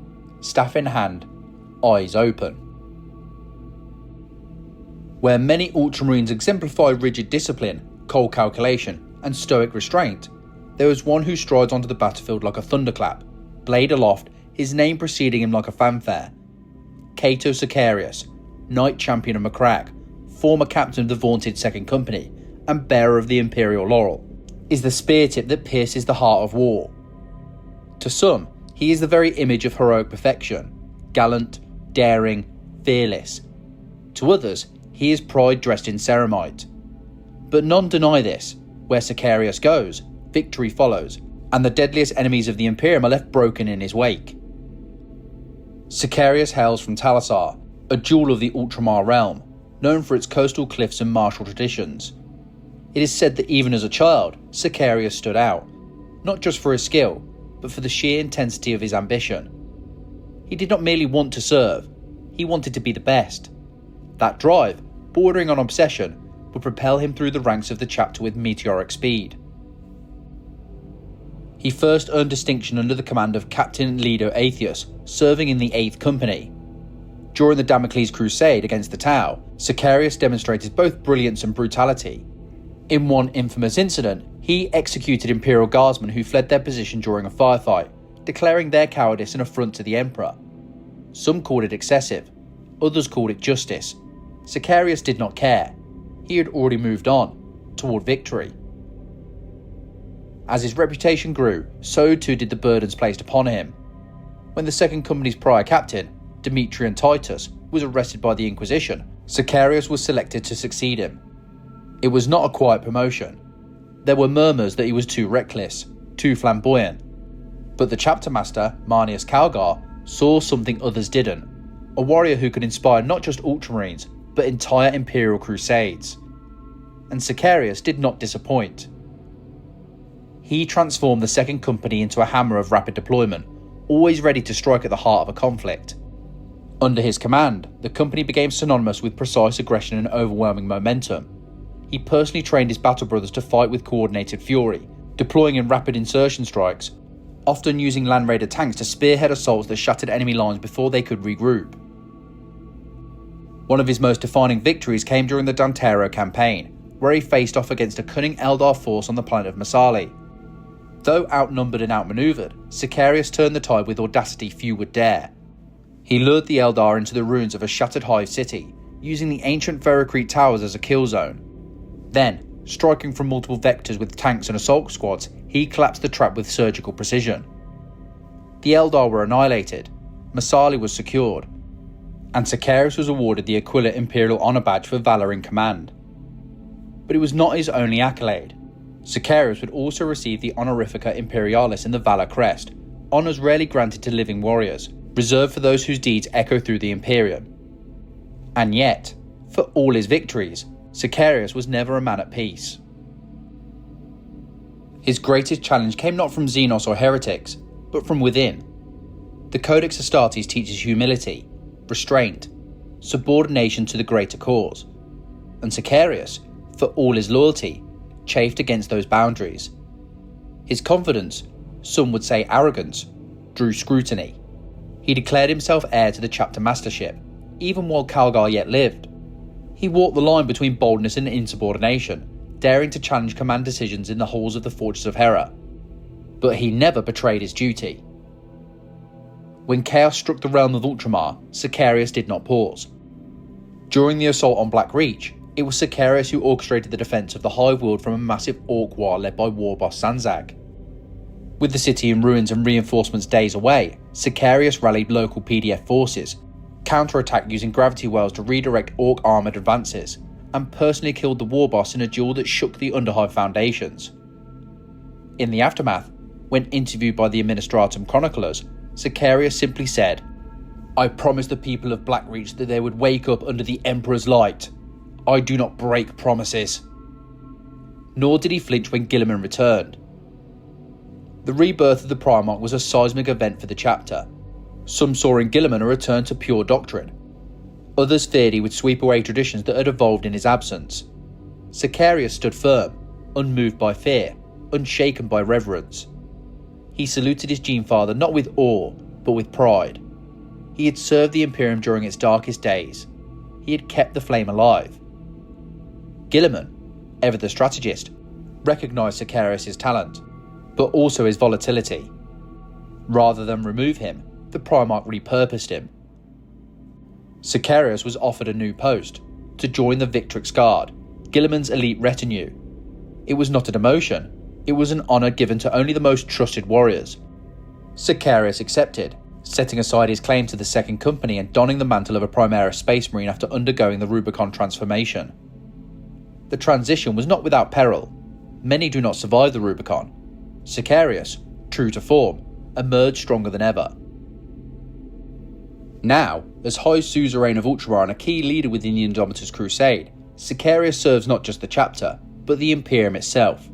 staff in hand, eyes open. Where many Ultramarines exemplify rigid discipline, cold calculation, and stoic restraint, there is one who strides onto the battlefield like a thunderclap, blade aloft, his name preceding him like a fanfare. Cato Sicarius, Knight Champion of Macragge, former captain of the vaunted Second Company, and bearer of the Imperial laurel, is the spear tip that pierces the heart of war. To some, he is the very image of heroic perfection, gallant, daring, fearless. To others, he is pride dressed in ceramite. But none deny this. Where Sicarius goes, victory follows, and the deadliest enemies of the Imperium are left broken in his wake. Sicarius hails from Talassar, a jewel of the Ultramar realm, known for its coastal cliffs and martial traditions. It is said that even as a child, Sicarius stood out, not just for his skill, but for the sheer intensity of his ambition. He did not merely want to serve, he wanted to be the best. That drive, bordering on obsession, would propel him through the ranks of the chapter with meteoric speed. He first earned distinction under the command of Captain Ledo Atheus, serving in the 8th Company. During the Damocles Crusade against the Tau, Sicarius demonstrated both brilliance and brutality. In one infamous incident, he executed Imperial guardsmen who fled their position during a firefight, declaring their cowardice an affront to the Emperor. Some called it excessive, others called it justice. Sicarius did not care. He had already moved on, toward victory. As his reputation grew, so too did the burdens placed upon him. When the Second Company's prior captain, Demetrian Titus, was arrested by the Inquisition, Sicarius was selected to succeed him. It was not a quiet promotion. There were murmurs that he was too reckless, too flamboyant. But the chapter master, Marneus Calgar, saw something others didn't. A warrior who could inspire not just Ultramarines, but entire Imperial crusades. And Sicarius did not disappoint. He transformed the Second Company into a hammer of rapid deployment, always ready to strike at the heart of a conflict. Under his command, the company became synonymous with precise aggression and overwhelming momentum. He personally trained his battle brothers to fight with coordinated fury, deploying in rapid insertion strikes, often using Land Raider tanks to spearhead assaults that shattered enemy lines before they could regroup. One of his most defining victories came during the Dantero campaign, where he faced off against a cunning Eldar force on the planet of Masali. Though outnumbered and outmaneuvered, Sicarius turned the tide with audacity few would dare. He lured the Eldar into the ruins of a shattered hive city, using the ancient Veracrete towers as a kill zone. Then, striking from multiple vectors with tanks and assault squads, he collapsed the trap with surgical precision. The Eldar were annihilated, Masali was secured, and Sicarius was awarded the Aquila Imperial Honour Badge for valour in command. But it was not his only accolade. Sicarius would also receive the Honorifica Imperialis in the Valor Crest, honours rarely granted to living warriors, reserved for those whose deeds echo through the Imperium. And yet, for all his victories, Sicarius was never a man at peace. His greatest challenge came not from Xenos or heretics, but from within. The Codex Astartes teaches humility, restraint, subordination to the greater cause, and Sicarius, for all his loyalty, chafed against those boundaries. His confidence, some would say arrogance, drew scrutiny. He declared himself heir to the chapter mastership, even while Calgar yet lived. He walked the line between boldness and insubordination, daring to challenge command decisions in the halls of the Fortress of Hera. But he never betrayed his duty. When chaos struck the realm of Ultramar, Sicarius did not pause. During the assault on Black Reach, It was Sicarius who orchestrated the defence of the hive world from a massive orc war led by war boss Sanzag. With the city in ruins and reinforcements days away, Sicarius rallied local PDF forces, counterattacked using gravity wells to redirect orc armoured advances, and personally killed the war boss in a duel that shook the Underhive foundations. In the aftermath, when interviewed by the Administratum chroniclers, Sicarius simply said, "I promised the people of Blackreach that they would wake up under the Emperor's light. I do not break promises." Nor did he flinch when Guilliman returned. The rebirth of the Primarch was a seismic event for the chapter. Some saw in Guilliman a return to pure doctrine. Others feared he would sweep away traditions that had evolved in his absence. Sicarius stood firm, unmoved by fear, unshaken by reverence. He saluted his Gene-Father not with awe, but with pride. He had served the Imperium during its darkest days. He had kept the flame alive. Guilliman, ever the strategist, recognised Sicarius' talent, but also his volatility. Rather than remove him, the Primarch repurposed him. Sicarius was offered a new post, to join the Victrix Guard, Guilliman's elite retinue. It was not a demotion, it was an honour given to only the most trusted warriors. Sicarius accepted, setting aside his claim to the Second Company and donning the mantle of a Primaris Space Marine after undergoing the Rubicon transformation. The transition was not without peril. Many do not survive the Rubicon. Sicarius, true to form, emerged stronger than ever. Now, as High Suzerain of Ultramar and a key leader within the Indomitus Crusade, Sicarius serves not just the chapter, but the Imperium itself.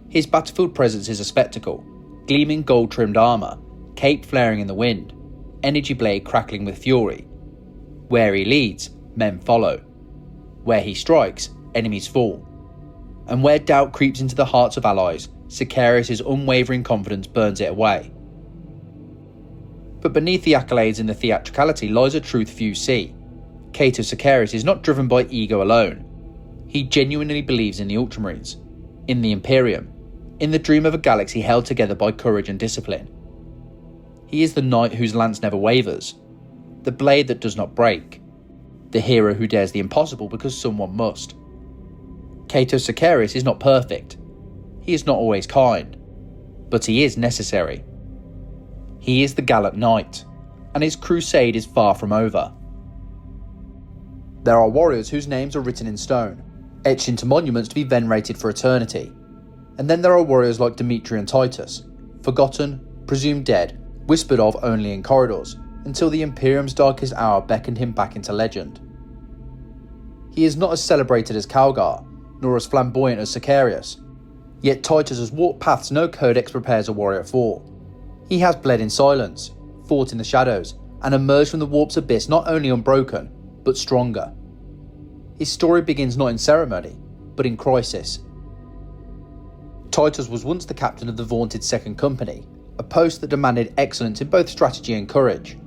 His battlefield presence is a spectacle: gleaming gold-trimmed armour, cape flaring in the wind, energy blade crackling with fury. Where he leads, men follow. Where he strikes, enemies fall. And where doubt creeps into the hearts of allies, Sicarius' unwavering confidence burns it away. But beneath the accolades and the theatricality lies a truth few see. Cato Sicarius is not driven by ego alone. He genuinely believes in the Ultramarines, in the Imperium, in the dream of a galaxy held together by courage and discipline. He is the knight whose lance never wavers, the blade that does not break, the hero who dares the impossible because someone must. Cato Sicarius is not perfect. He is not always kind, but he is necessary. He is the gallant knight, and his crusade is far from over. There are warriors whose names are written in stone, etched into monuments to be venerated for eternity. And then there are warriors like Dimitri and Titus, forgotten, presumed dead, whispered of only in corridors, until the Imperium's darkest hour beckoned him back into legend. He is not as celebrated as Calgar, nor as flamboyant as Sicarius, yet Titus has walked paths no codex prepares a warrior for. He has bled in silence, fought in the shadows, and emerged from the warp's abyss not only unbroken, but stronger. His story begins not in ceremony, but in crisis. Titus was once the captain of the vaunted Second Company, a post that demanded excellence in both strategy and courage.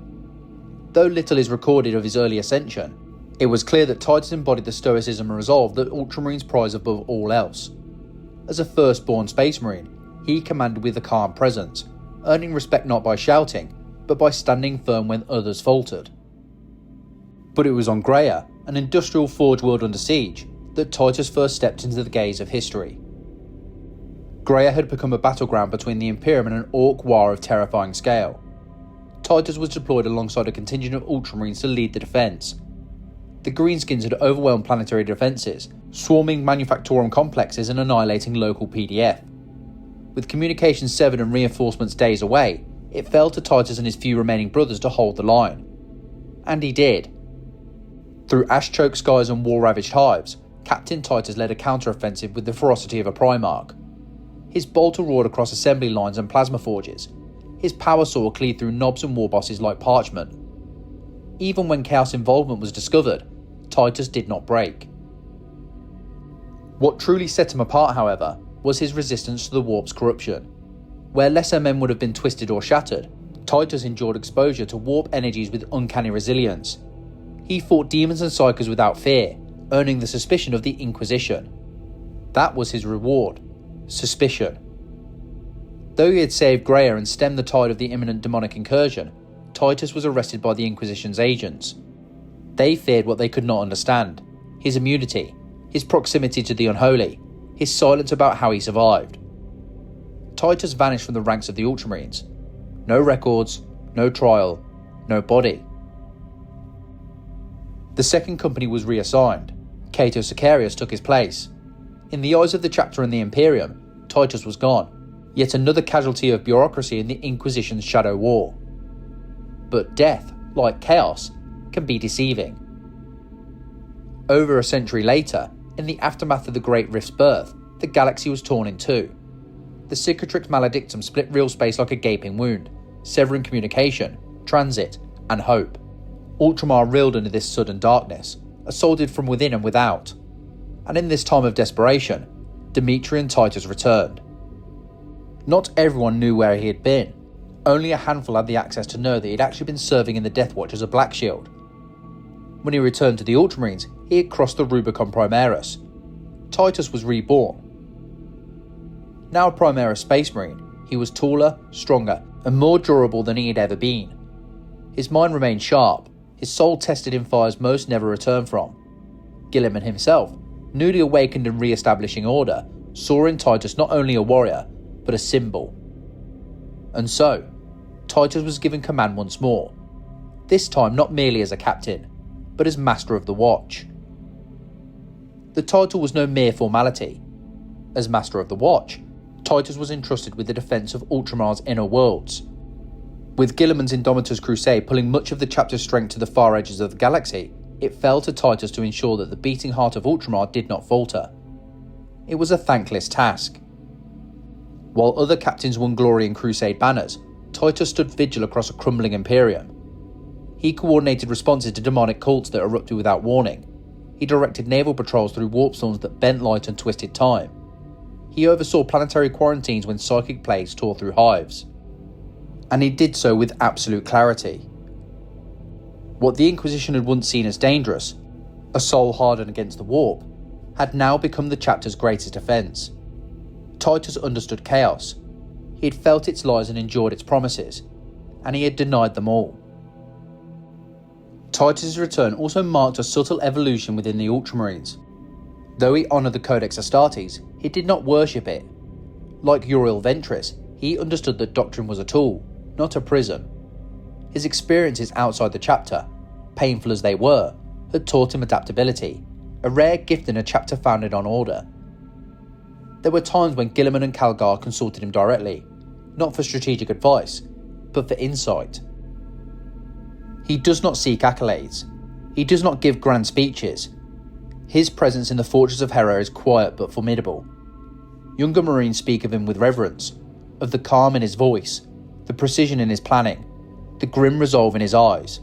Though little is recorded of his early ascension, it was clear that Titus embodied the stoicism and resolve that Ultramarines prize above all else. As a firstborn Space Marine, he commanded with a calm presence, earning respect not by shouting, but by standing firm when others faltered. But it was on Graia, an industrial forge world under siege, that Titus first stepped into the gaze of history. Graia had become a battleground between the Imperium and an orc war of terrifying scale. Titus was deployed alongside a contingent of Ultramarines to lead the defence. The Greenskins had overwhelmed planetary defences, swarming Manufactorum complexes and annihilating local PDF. With communications severed and reinforcements days away, it fell to Titus and his few remaining brothers to hold the line. And he did. Through ash-choked skies and war-ravaged hives, Captain Titus led a counter-offensive with the ferocity of a Primarch. His bolter roared across assembly lines and plasma forges. His power saw cleave through knobs and war bosses like parchment. Even when Chaos involvement was discovered, Titus did not break. What truly set him apart, however, was his resistance to the warp's corruption. Where lesser men would have been twisted or shattered, Titus endured exposure to warp energies with uncanny resilience. He fought demons and psykers without fear, earning the suspicion of the Inquisition. That was his reward: suspicion. Though he had saved Graia and stemmed the tide of the imminent demonic incursion, Titus was arrested by the Inquisition's agents. They feared what they could not understand, his immunity, his proximity to the unholy, his silence about how he survived. Titus vanished from the ranks of the Ultramarines. No records, no trial, no body. The second company was reassigned. Cato Sicarius took his place. In the eyes of the chapter and the Imperium, Titus was gone, yet another casualty of bureaucracy in the Inquisition's shadow war. But death, like chaos, can be deceiving. Over a century later, in the aftermath of the Great Rift's birth, the galaxy was torn in two. The Cicatrix Maledictum split real space like a gaping wound, severing communication, transit, and hope. Ultramar reeled under this sudden darkness, assaulted from within and without. And in this time of desperation, Dimitri and Titus returned. Not everyone knew where he had been. Only a handful had the access to know that he had actually been serving in the Death Watch as a Black Shield. When he returned to the Ultramarines, he had crossed the Rubicon Primaris. Titus was reborn. Now a Primaris Space Marine, he was taller, stronger, and more durable than he had ever been. His mind remained sharp, his soul tested in fires most never return from. Guilliman himself, newly awakened and re-establishing order, saw in Titus not only a warrior, but a symbol. And so, Titus was given command once more, this time not merely as a captain, but as Master of the Watch. The title was no mere formality. As Master of the Watch, Titus was entrusted with the defence of Ultramar's inner worlds. With Guilliman's Indomitus Crusade pulling much of the chapter's strength to the far edges of the galaxy, it fell to Titus to ensure that the beating heart of Ultramar did not falter. It was a thankless task. While other captains won glory in Crusade banners, Titus stood vigil across a crumbling Imperium. He coordinated responses to demonic cults that erupted without warning. He directed naval patrols through warp storms that bent light and twisted time. He oversaw planetary quarantines when psychic plagues tore through hives. And he did so with absolute clarity. What the Inquisition had once seen as dangerous, a soul hardened against the warp, had now become the chapter's greatest defence. Titus understood chaos. He had felt its lies and endured its promises, and he had denied them all. Titus' return also marked a subtle evolution within the Ultramarines. Though he honoured the Codex Astartes, he did not worship it. Like Uriel Ventris, he understood that doctrine was a tool, not a prison. His experiences outside the chapter, painful as they were, had taught him adaptability, a rare gift in a chapter founded on order. There were times when Guilliman and Calgar consulted him directly, not for strategic advice, but for insight. He does not seek accolades. He does not give grand speeches. His presence in the Fortress of Hera is quiet but formidable. Younger Marines speak of him with reverence, of the calm in his voice, the precision in his planning, the grim resolve in his eyes.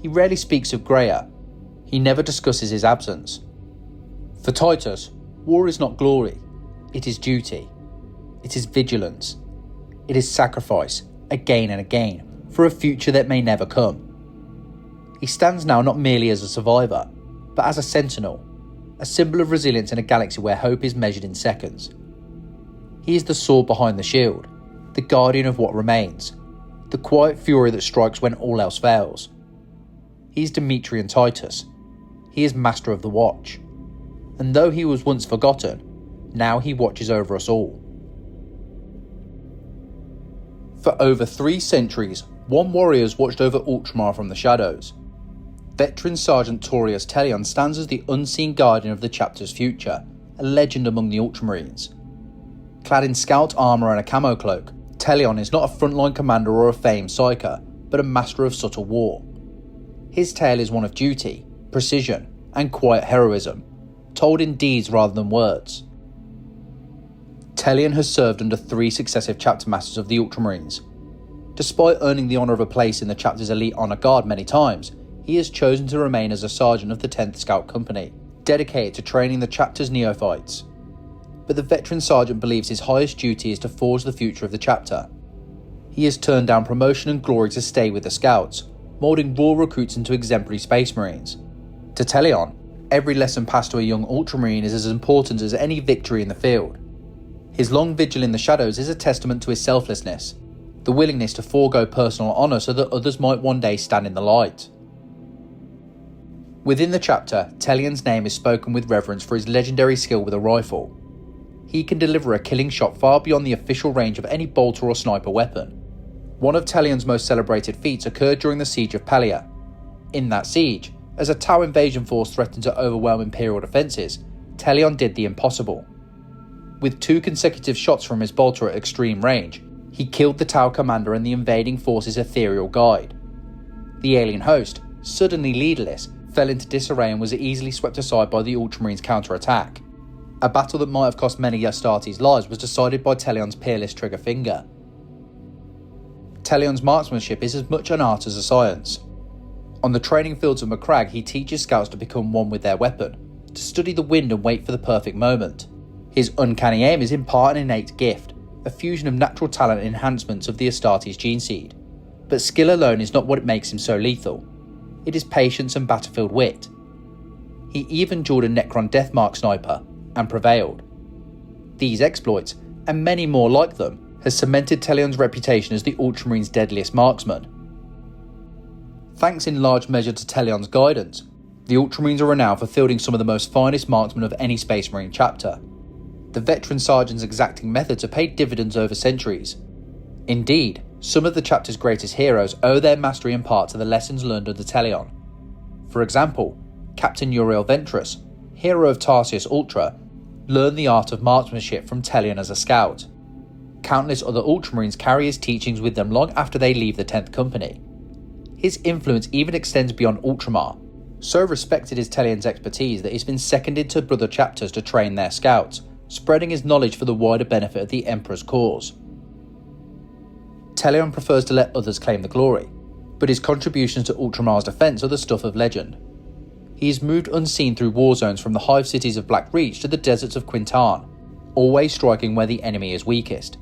He rarely speaks of Greya. He never discusses his absence. For Titus, war is not glory. It is duty. It is vigilance. It is sacrifice, again and again, for a future that may never come. He stands now not merely as a survivor, but as a sentinel, a symbol of resilience in a galaxy where hope is measured in seconds. He is the sword behind the shield, the guardian of what remains, the quiet fury that strikes when all else fails. He is Dimitri and Titus. He is Master of the Watch. And though he was once forgotten, now he watches over us all. For over 3 centuries, one warrior has watched over Ultramar from the shadows. Veteran Sergeant Torius Telion stands as the unseen guardian of the chapter's future, a legend among the Ultramarines. Clad in scout armour and a camo cloak, Telion is not a frontline commander or a famed psyker, but a master of subtle war. His tale is one of duty, precision, and quiet heroism, told in deeds rather than words. Telion has served under 3 successive chapter masters of the Ultramarines. Despite earning the honour of a place in the chapter's elite honour guard many times, he has chosen to remain as a sergeant of the 10th Scout Company, dedicated to training the chapter's neophytes. But the veteran sergeant believes his highest duty is to forge the future of the chapter. He has turned down promotion and glory to stay with the Scouts, moulding raw recruits into exemplary Space Marines. To Telion, every lesson passed to a young Ultramarine is as important as any victory in the field. His long vigil in the shadows is a testament to his selflessness, the willingness to forego personal honour so that others might one day stand in the light. Within the chapter, Tellion's name is spoken with reverence for his legendary skill with a rifle. He can deliver a killing shot far beyond the official range of any bolter or sniper weapon. One of Tellion's most celebrated feats occurred during the Siege of Pelia. In that siege, as a Tau invasion force threatened to overwhelm Imperial defences, Tellion did the impossible. With 2 consecutive shots from his bolter at extreme range, he killed the Tau commander and the invading force's ethereal guide. The alien host, suddenly leaderless, fell into disarray and was easily swept aside by the Ultramarines' counter-attack. A battle that might have cost many Astartes' lives was decided by Tellion's peerless trigger finger. Tellion's marksmanship is as much an art as a science. On the training fields of Macragge, he teaches scouts to become one with their weapon, to study the wind and wait for the perfect moment. His uncanny aim is in part an innate gift, a fusion of natural talent and enhancements of the Astartes gene seed. But skill alone is not what makes him so lethal. It is patience and battlefield wit. He even duelled a Necron Deathmark sniper, and prevailed. These exploits, and many more like them, has cemented Tellion's reputation as the Ultramarines' deadliest marksman. Thanks in large measure to Tellion's guidance, the Ultramarines are renowned for fielding some of the most finest marksmen of any Space Marine chapter. The veteran sergeant's exacting methods have paid dividends over centuries. Indeed, some of the chapter's greatest heroes owe their mastery in part to the lessons learned under Tellion. For example, Captain Uriel Ventris, hero of Tarsius Ultra, learned the art of marksmanship from Tellion as a scout. Countless other Ultramarines carry his teachings with them long after they leave the 10th Company. His influence even extends beyond Ultramar. So respected is Tellion's expertise that he's been seconded to brother chapters to train their scouts, spreading his knowledge for the wider benefit of the Emperor's cause. Tellion prefers to let others claim the glory, but his contributions to Ultramar's defence are the stuff of legend. He has moved unseen through war zones from the hive cities of Black Reach to the deserts of Quintan, always striking where the enemy is weakest.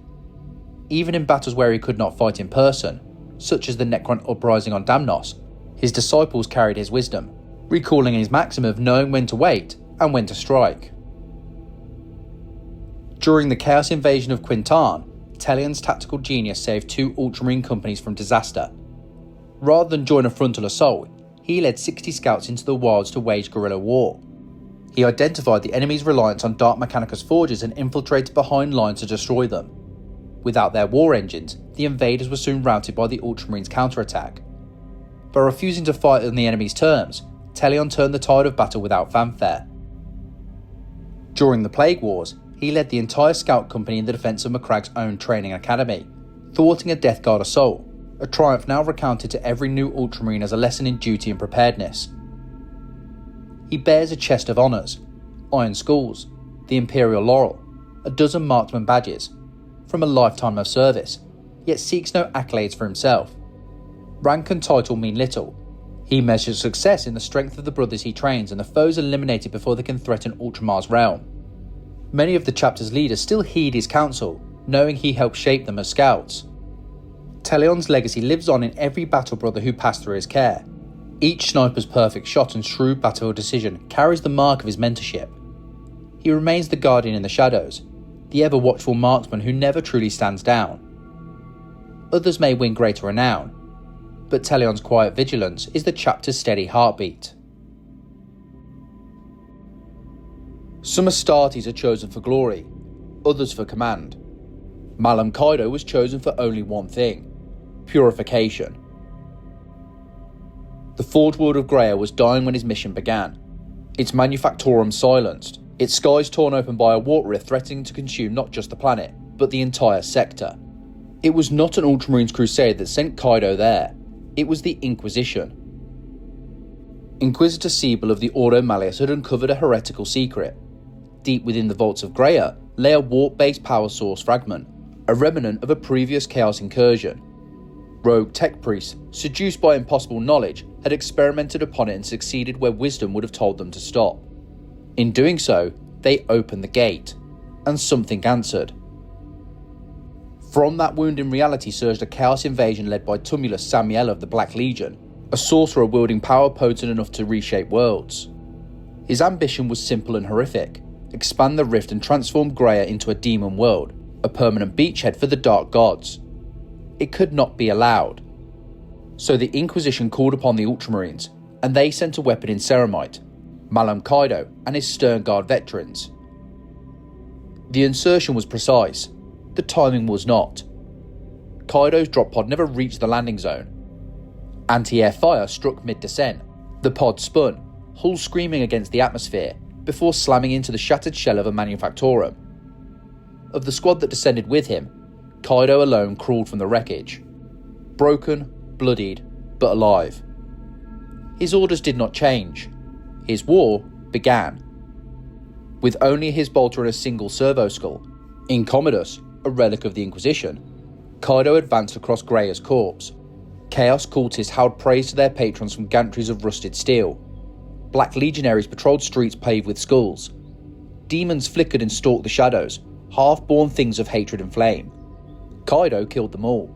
Even in battles where he could not fight in person, such as the Necron uprising on Damnos, his disciples carried his wisdom, recalling his maxim of knowing when to wait and when to strike. During the Chaos invasion of Quintan, Tellion's tactical genius saved 2 Ultramarine companies from disaster. Rather than join a frontal assault, he led 60 scouts into the wilds to wage guerrilla war. He identified the enemy's reliance on Dark Mechanicus forges and infiltrated behind lines to destroy them. Without their war engines, the invaders were soon routed by the Ultramarines' counterattack. By refusing to fight on the enemy's terms, Tellion turned the tide of battle without fanfare. During the Plague Wars, he led the entire scout company in the defence of Macragge's own training academy, thwarting a Death Guard assault, a triumph now recounted to every new Ultramarine as a lesson in duty and preparedness. He bears a chest of honours, iron skulls, the Imperial laurel, a dozen marksman badges, from a lifetime of service, yet seeks no accolades for himself. Rank and title mean little. He measures success in the strength of the brothers he trains and the foes eliminated before they can threaten Ultramar's realm. Many of the chapter's leaders still heed his counsel, knowing he helped shape them as scouts. Tellion's legacy lives on in every battle brother who passed through his care. Each sniper's perfect shot and shrewd battlefield decision carries the mark of his mentorship. He remains the guardian in the shadows, the ever-watchful marksman who never truly stands down. Others may win greater renown, but Tellion's quiet vigilance is the chapter's steady heartbeat. Some Astartes are chosen for glory, others for command. Malum Caedo was chosen for only one thing: purification. The Forge World of Graia was dying when his mission began, its manufactorum silenced, its skies torn open by a warp rift threatening to consume not just the planet, but the entire sector. It was not an Ultramarines crusade that sent Caedo there, it was the Inquisition. Inquisitor Siebel of the Ordo Malleus had uncovered a heretical secret. Deep within the vaults of Graia lay a warp-based power source fragment, a remnant of a previous Chaos incursion. Rogue tech priests, seduced by impossible knowledge, had experimented upon it and succeeded where wisdom would have told them to stop. In doing so, they opened the gate, and something answered. From that wound in reality surged a Chaos invasion led by Tumulus Samiel of the Black Legion, a sorcerer wielding power potent enough to reshape worlds. His ambition was simple and horrific: expand the rift and transform Graia into a demon world, a permanent beachhead for the dark gods. It could not be allowed. So the Inquisition called upon the Ultramarines, and they sent a weapon in ceramite, Malum Caedo and his stern guard veterans. The insertion was precise, the timing was not. Caedo's drop pod never reached the landing zone. Anti-air fire struck mid-descent. The pod spun, hull screaming against the atmosphere, before slamming into the shattered shell of a manufactorum. Of the squad that descended with him, Caedo alone crawled from the wreckage. Broken, bloodied, but alive. His orders did not change. His war began. With only his bolter and a single servo skull, Indomitus, a relic of the Inquisition, Caedo advanced across Grea's corpse. Chaos cultists howled praise to their patrons from gantries of rusted steel. Black legionaries patrolled streets paved with skulls. Demons flickered and stalked the shadows, half-born things of hatred and flame. Caedo killed them all.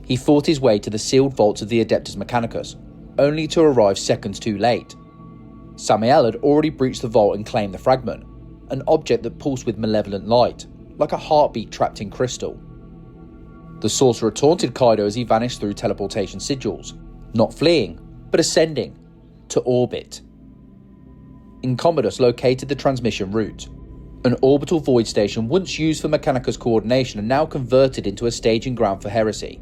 He fought his way to the sealed vaults of the Adeptus Mechanicus, only to arrive seconds too late. Samael had already breached the vault and claimed the fragment, an object that pulsed with malevolent light, like a heartbeat trapped in crystal. The sorcerer taunted Caedo as he vanished through teleportation sigils, not fleeing, but ascending, to orbit. Indomitus located the transmission route, an orbital void station once used for Mechanicus coordination and now converted into a staging ground for heresy.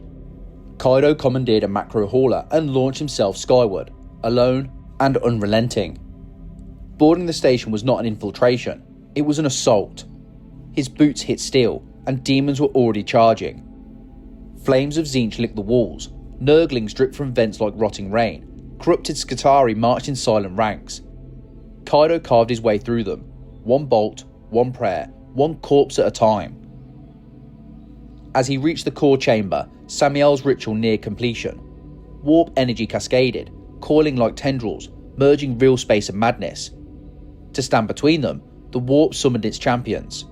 Caedo commandeered a macro hauler and launched himself skyward, alone and unrelenting. Boarding the station was not an infiltration, it was an assault. His boots hit steel, and demons were already charging. Flames of Tzeentch licked the walls, nurglings dripped from vents like rotting rain, corrupted Scutari marched in silent ranks. Caedo carved his way through them, one bolt, one prayer, one corpse at a time. As he reached the core chamber, Samael's ritual neared completion. Warp energy cascaded, coiling like tendrils, merging real space and madness. To stand between them, the warp summoned its champions.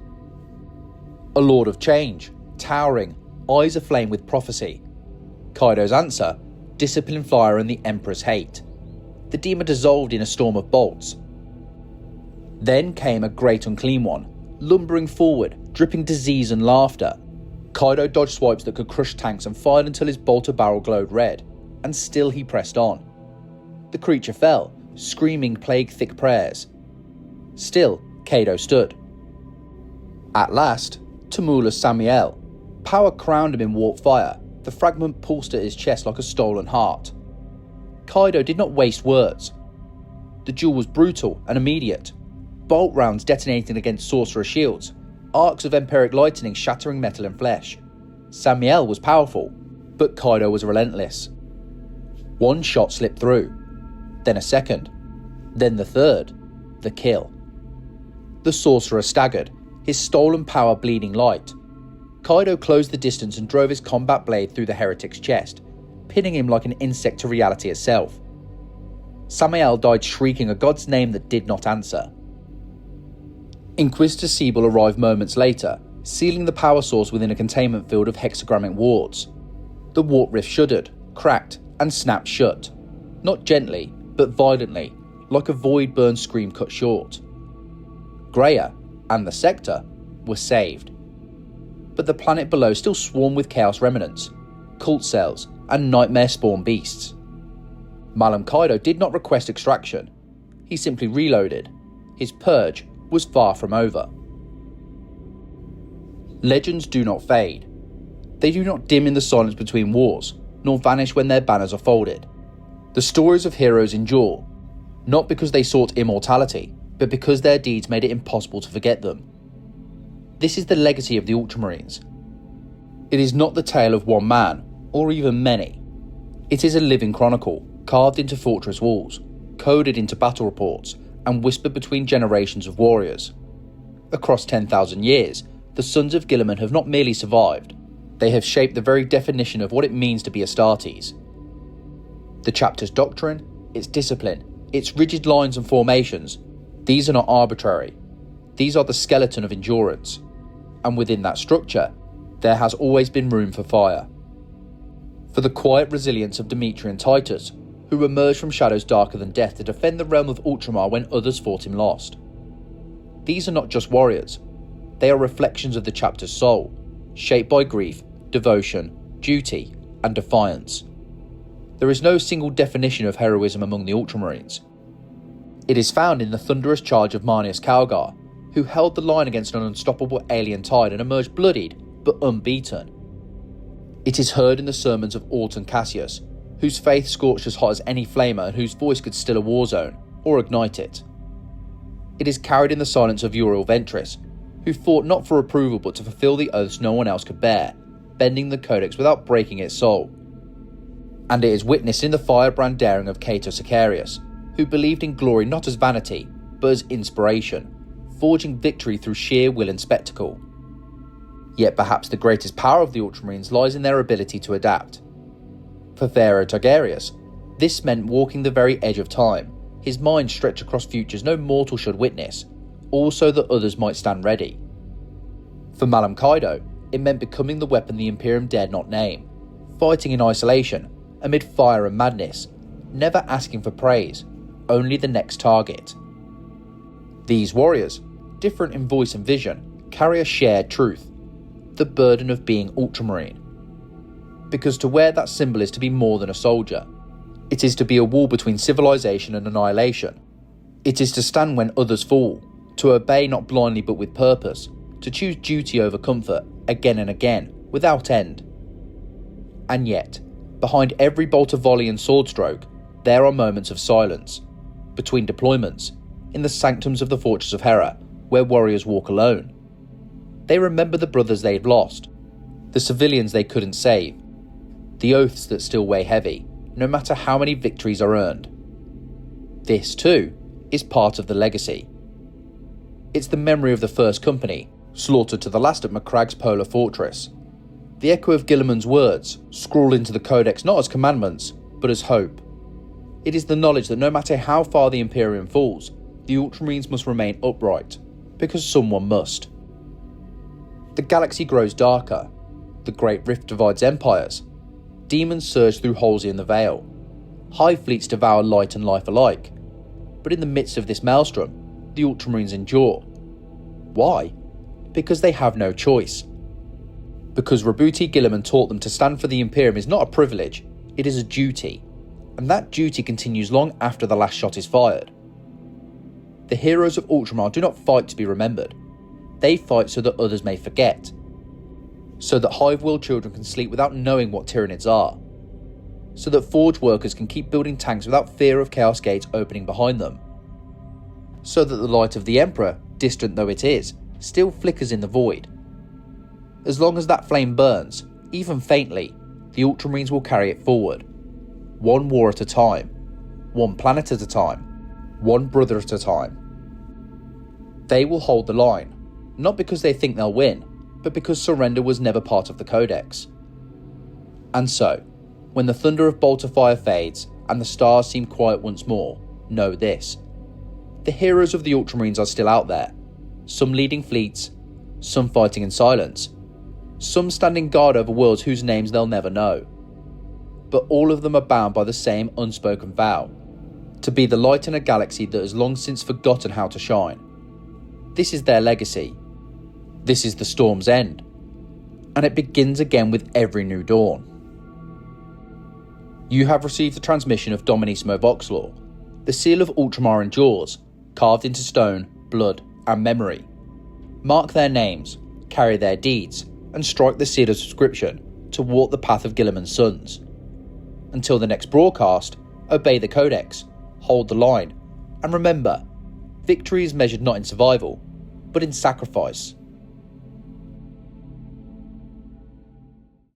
A lord of change, towering, eyes aflame with prophecy. Caedo's answer, discipline fire and the Emperor's hate. The demon dissolved in a storm of bolts. Then came a great unclean one, lumbering forward, dripping disease and laughter. Caedo dodged swipes that could crush tanks and fired until his bolter barrel glowed red, and still he pressed on. The creature fell, screaming plague-thick prayers. Still, Caedo stood. At last, Tumulus Samael. Power crowned him in warp fire. The fragment pulsed at his chest like a stolen heart. Caedo did not waste words. The duel was brutal and immediate. Bolt rounds detonating against sorcerer shields, arcs of empiric lightning shattering metal and flesh. Samael was powerful, but Caedo was relentless. One shot slipped through, then a second, then the third, the kill. The sorcerer staggered, his stolen power bleeding light. Caedo closed the distance and drove his combat blade through the heretic's chest, pinning him like an insect to reality itself. Samael died shrieking a god's name that did not answer. Inquisitor Siebel arrived moments later, sealing the power source within a containment field of hexagrammic wards. The warp rift shuddered, cracked, and snapped shut. Not gently, but violently, like a void-burn scream cut short. Greya, and the sector, were saved. But the planet below still swarmed with chaos remnants, cult cells, and nightmare-spawn beasts. Malum Caedo did not request extraction. He simply reloaded. His purge was far from over. Legends do not fade. They do not dim in the silence between wars, nor vanish when their banners are folded. The stories of heroes endure, not because they sought immortality, but because their deeds made it impossible to forget them. This is the legacy of the Ultramarines. It is not the tale of one man, or even many. It is a living chronicle, carved into fortress walls, coded into battle reports, and whispered between generations of warriors. Across 10,000 years, the Sons of Guilliman have not merely survived, they have shaped the very definition of what it means to be Astartes. The chapter's doctrine, its discipline, its rigid lines and formations, these are not arbitrary. These are the skeleton of endurance. And within that structure, there has always been room for fire. For the quiet resilience of Dimitri and Titus, who emerged from shadows darker than death to defend the realm of Ultramar when others fought him lost. These are not just warriors. They are reflections of the chapter's soul, shaped by grief, devotion, duty, and defiance. there is no single definition of heroism among the Ultramarines. It is found in the thunderous charge of Marneus Calgar, who held the line against an unstoppable alien tide and emerged bloodied, but unbeaten. It is heard in the sermons of Chaplain Cassius, whose faith scorched as hot as any flamer and whose voice could still a war zone, or ignite it. It is carried in the silence of Uriel Ventris, who fought not for approval but to fulfill the oaths no one else could bear, bending the Codex without breaking its soul. And it is witnessed in the firebrand daring of Sicarius, who believed in glory not as vanity, but as inspiration, forging victory through sheer will and spectacle. Yet perhaps the greatest power of the Ultramarines lies in their ability to adapt. For Varro Tigurius, this meant walking the very edge of time, his mind stretched across futures no mortal should witness, also that others might stand ready. For Malum Caedo, it meant becoming the weapon the Imperium dared not name, fighting in isolation, amid fire and madness, never asking for praise, only the next target. These warriors, different in voice and vision, carry a shared truth, the burden of being Ultramarine. Because to wear that symbol is to be more than a soldier. It is to be a wall between civilization and annihilation. It is to stand when others fall, to obey not blindly but with purpose, to choose duty over comfort, again and again, without end. And yet, behind every bolt of volley and sword stroke, there are moments of silence. Between deployments, in the sanctums of the Fortress of Hera, where warriors walk alone. They remember the brothers they've lost, the civilians they couldn't save, the oaths that still weigh heavy, no matter how many victories are earned. This, too, is part of the legacy. It's the memory of the First Company, slaughtered to the last at Macragge's polar fortress. The echo of Guilliman's words, scrawled into the Codex not as commandments, but as hope. It is the knowledge that no matter how far the Imperium falls, the Ultramarines must remain upright, because someone must. The galaxy grows darker, the Great Rift divides empires, demons surge through holes in the veil, hive fleets devour light and life alike, but in the midst of this maelstrom, the Ultramarines endure. Why? Because they have no choice. Because Roboute Guilliman taught them to stand for the Imperium is not a privilege, it is a duty, and that duty continues long after the last shot is fired. The heroes of Ultramar do not fight to be remembered, they fight so that others may forget, so that hive-world children can sleep without knowing what Tyranids are, so that forge workers can keep building tanks without fear of chaos gates opening behind them, so that the light of the Emperor, distant though it is, still flickers in the void. As long as that flame burns, even faintly, the Ultramarines will carry it forward, one war at a time, one planet at a time, one brother at a time. They will hold the line, not because they think they'll win, but because surrender was never part of the Codex. And so, when the thunder of bolter fire fades and the stars seem quiet once more, know this. The heroes of the Ultramarines are still out there, some leading fleets, some fighting in silence, some standing guard over worlds whose names they'll never know. But all of them are bound by the same unspoken vow, to be the light in a galaxy that has long since forgotten how to shine. This is their legacy. This is the storm's end, and it begins again with every new dawn. You have received the transmission of Dominissimo Voxlor, the seal of Ultramar endures, carved into stone, blood, and memory. Mark their names, carry their deeds, and strike the seal of subscription to walk the path of Guilliman's sons. Until the next broadcast, obey the Codex, hold the line, and remember, victory is measured not in survival, but in sacrifice.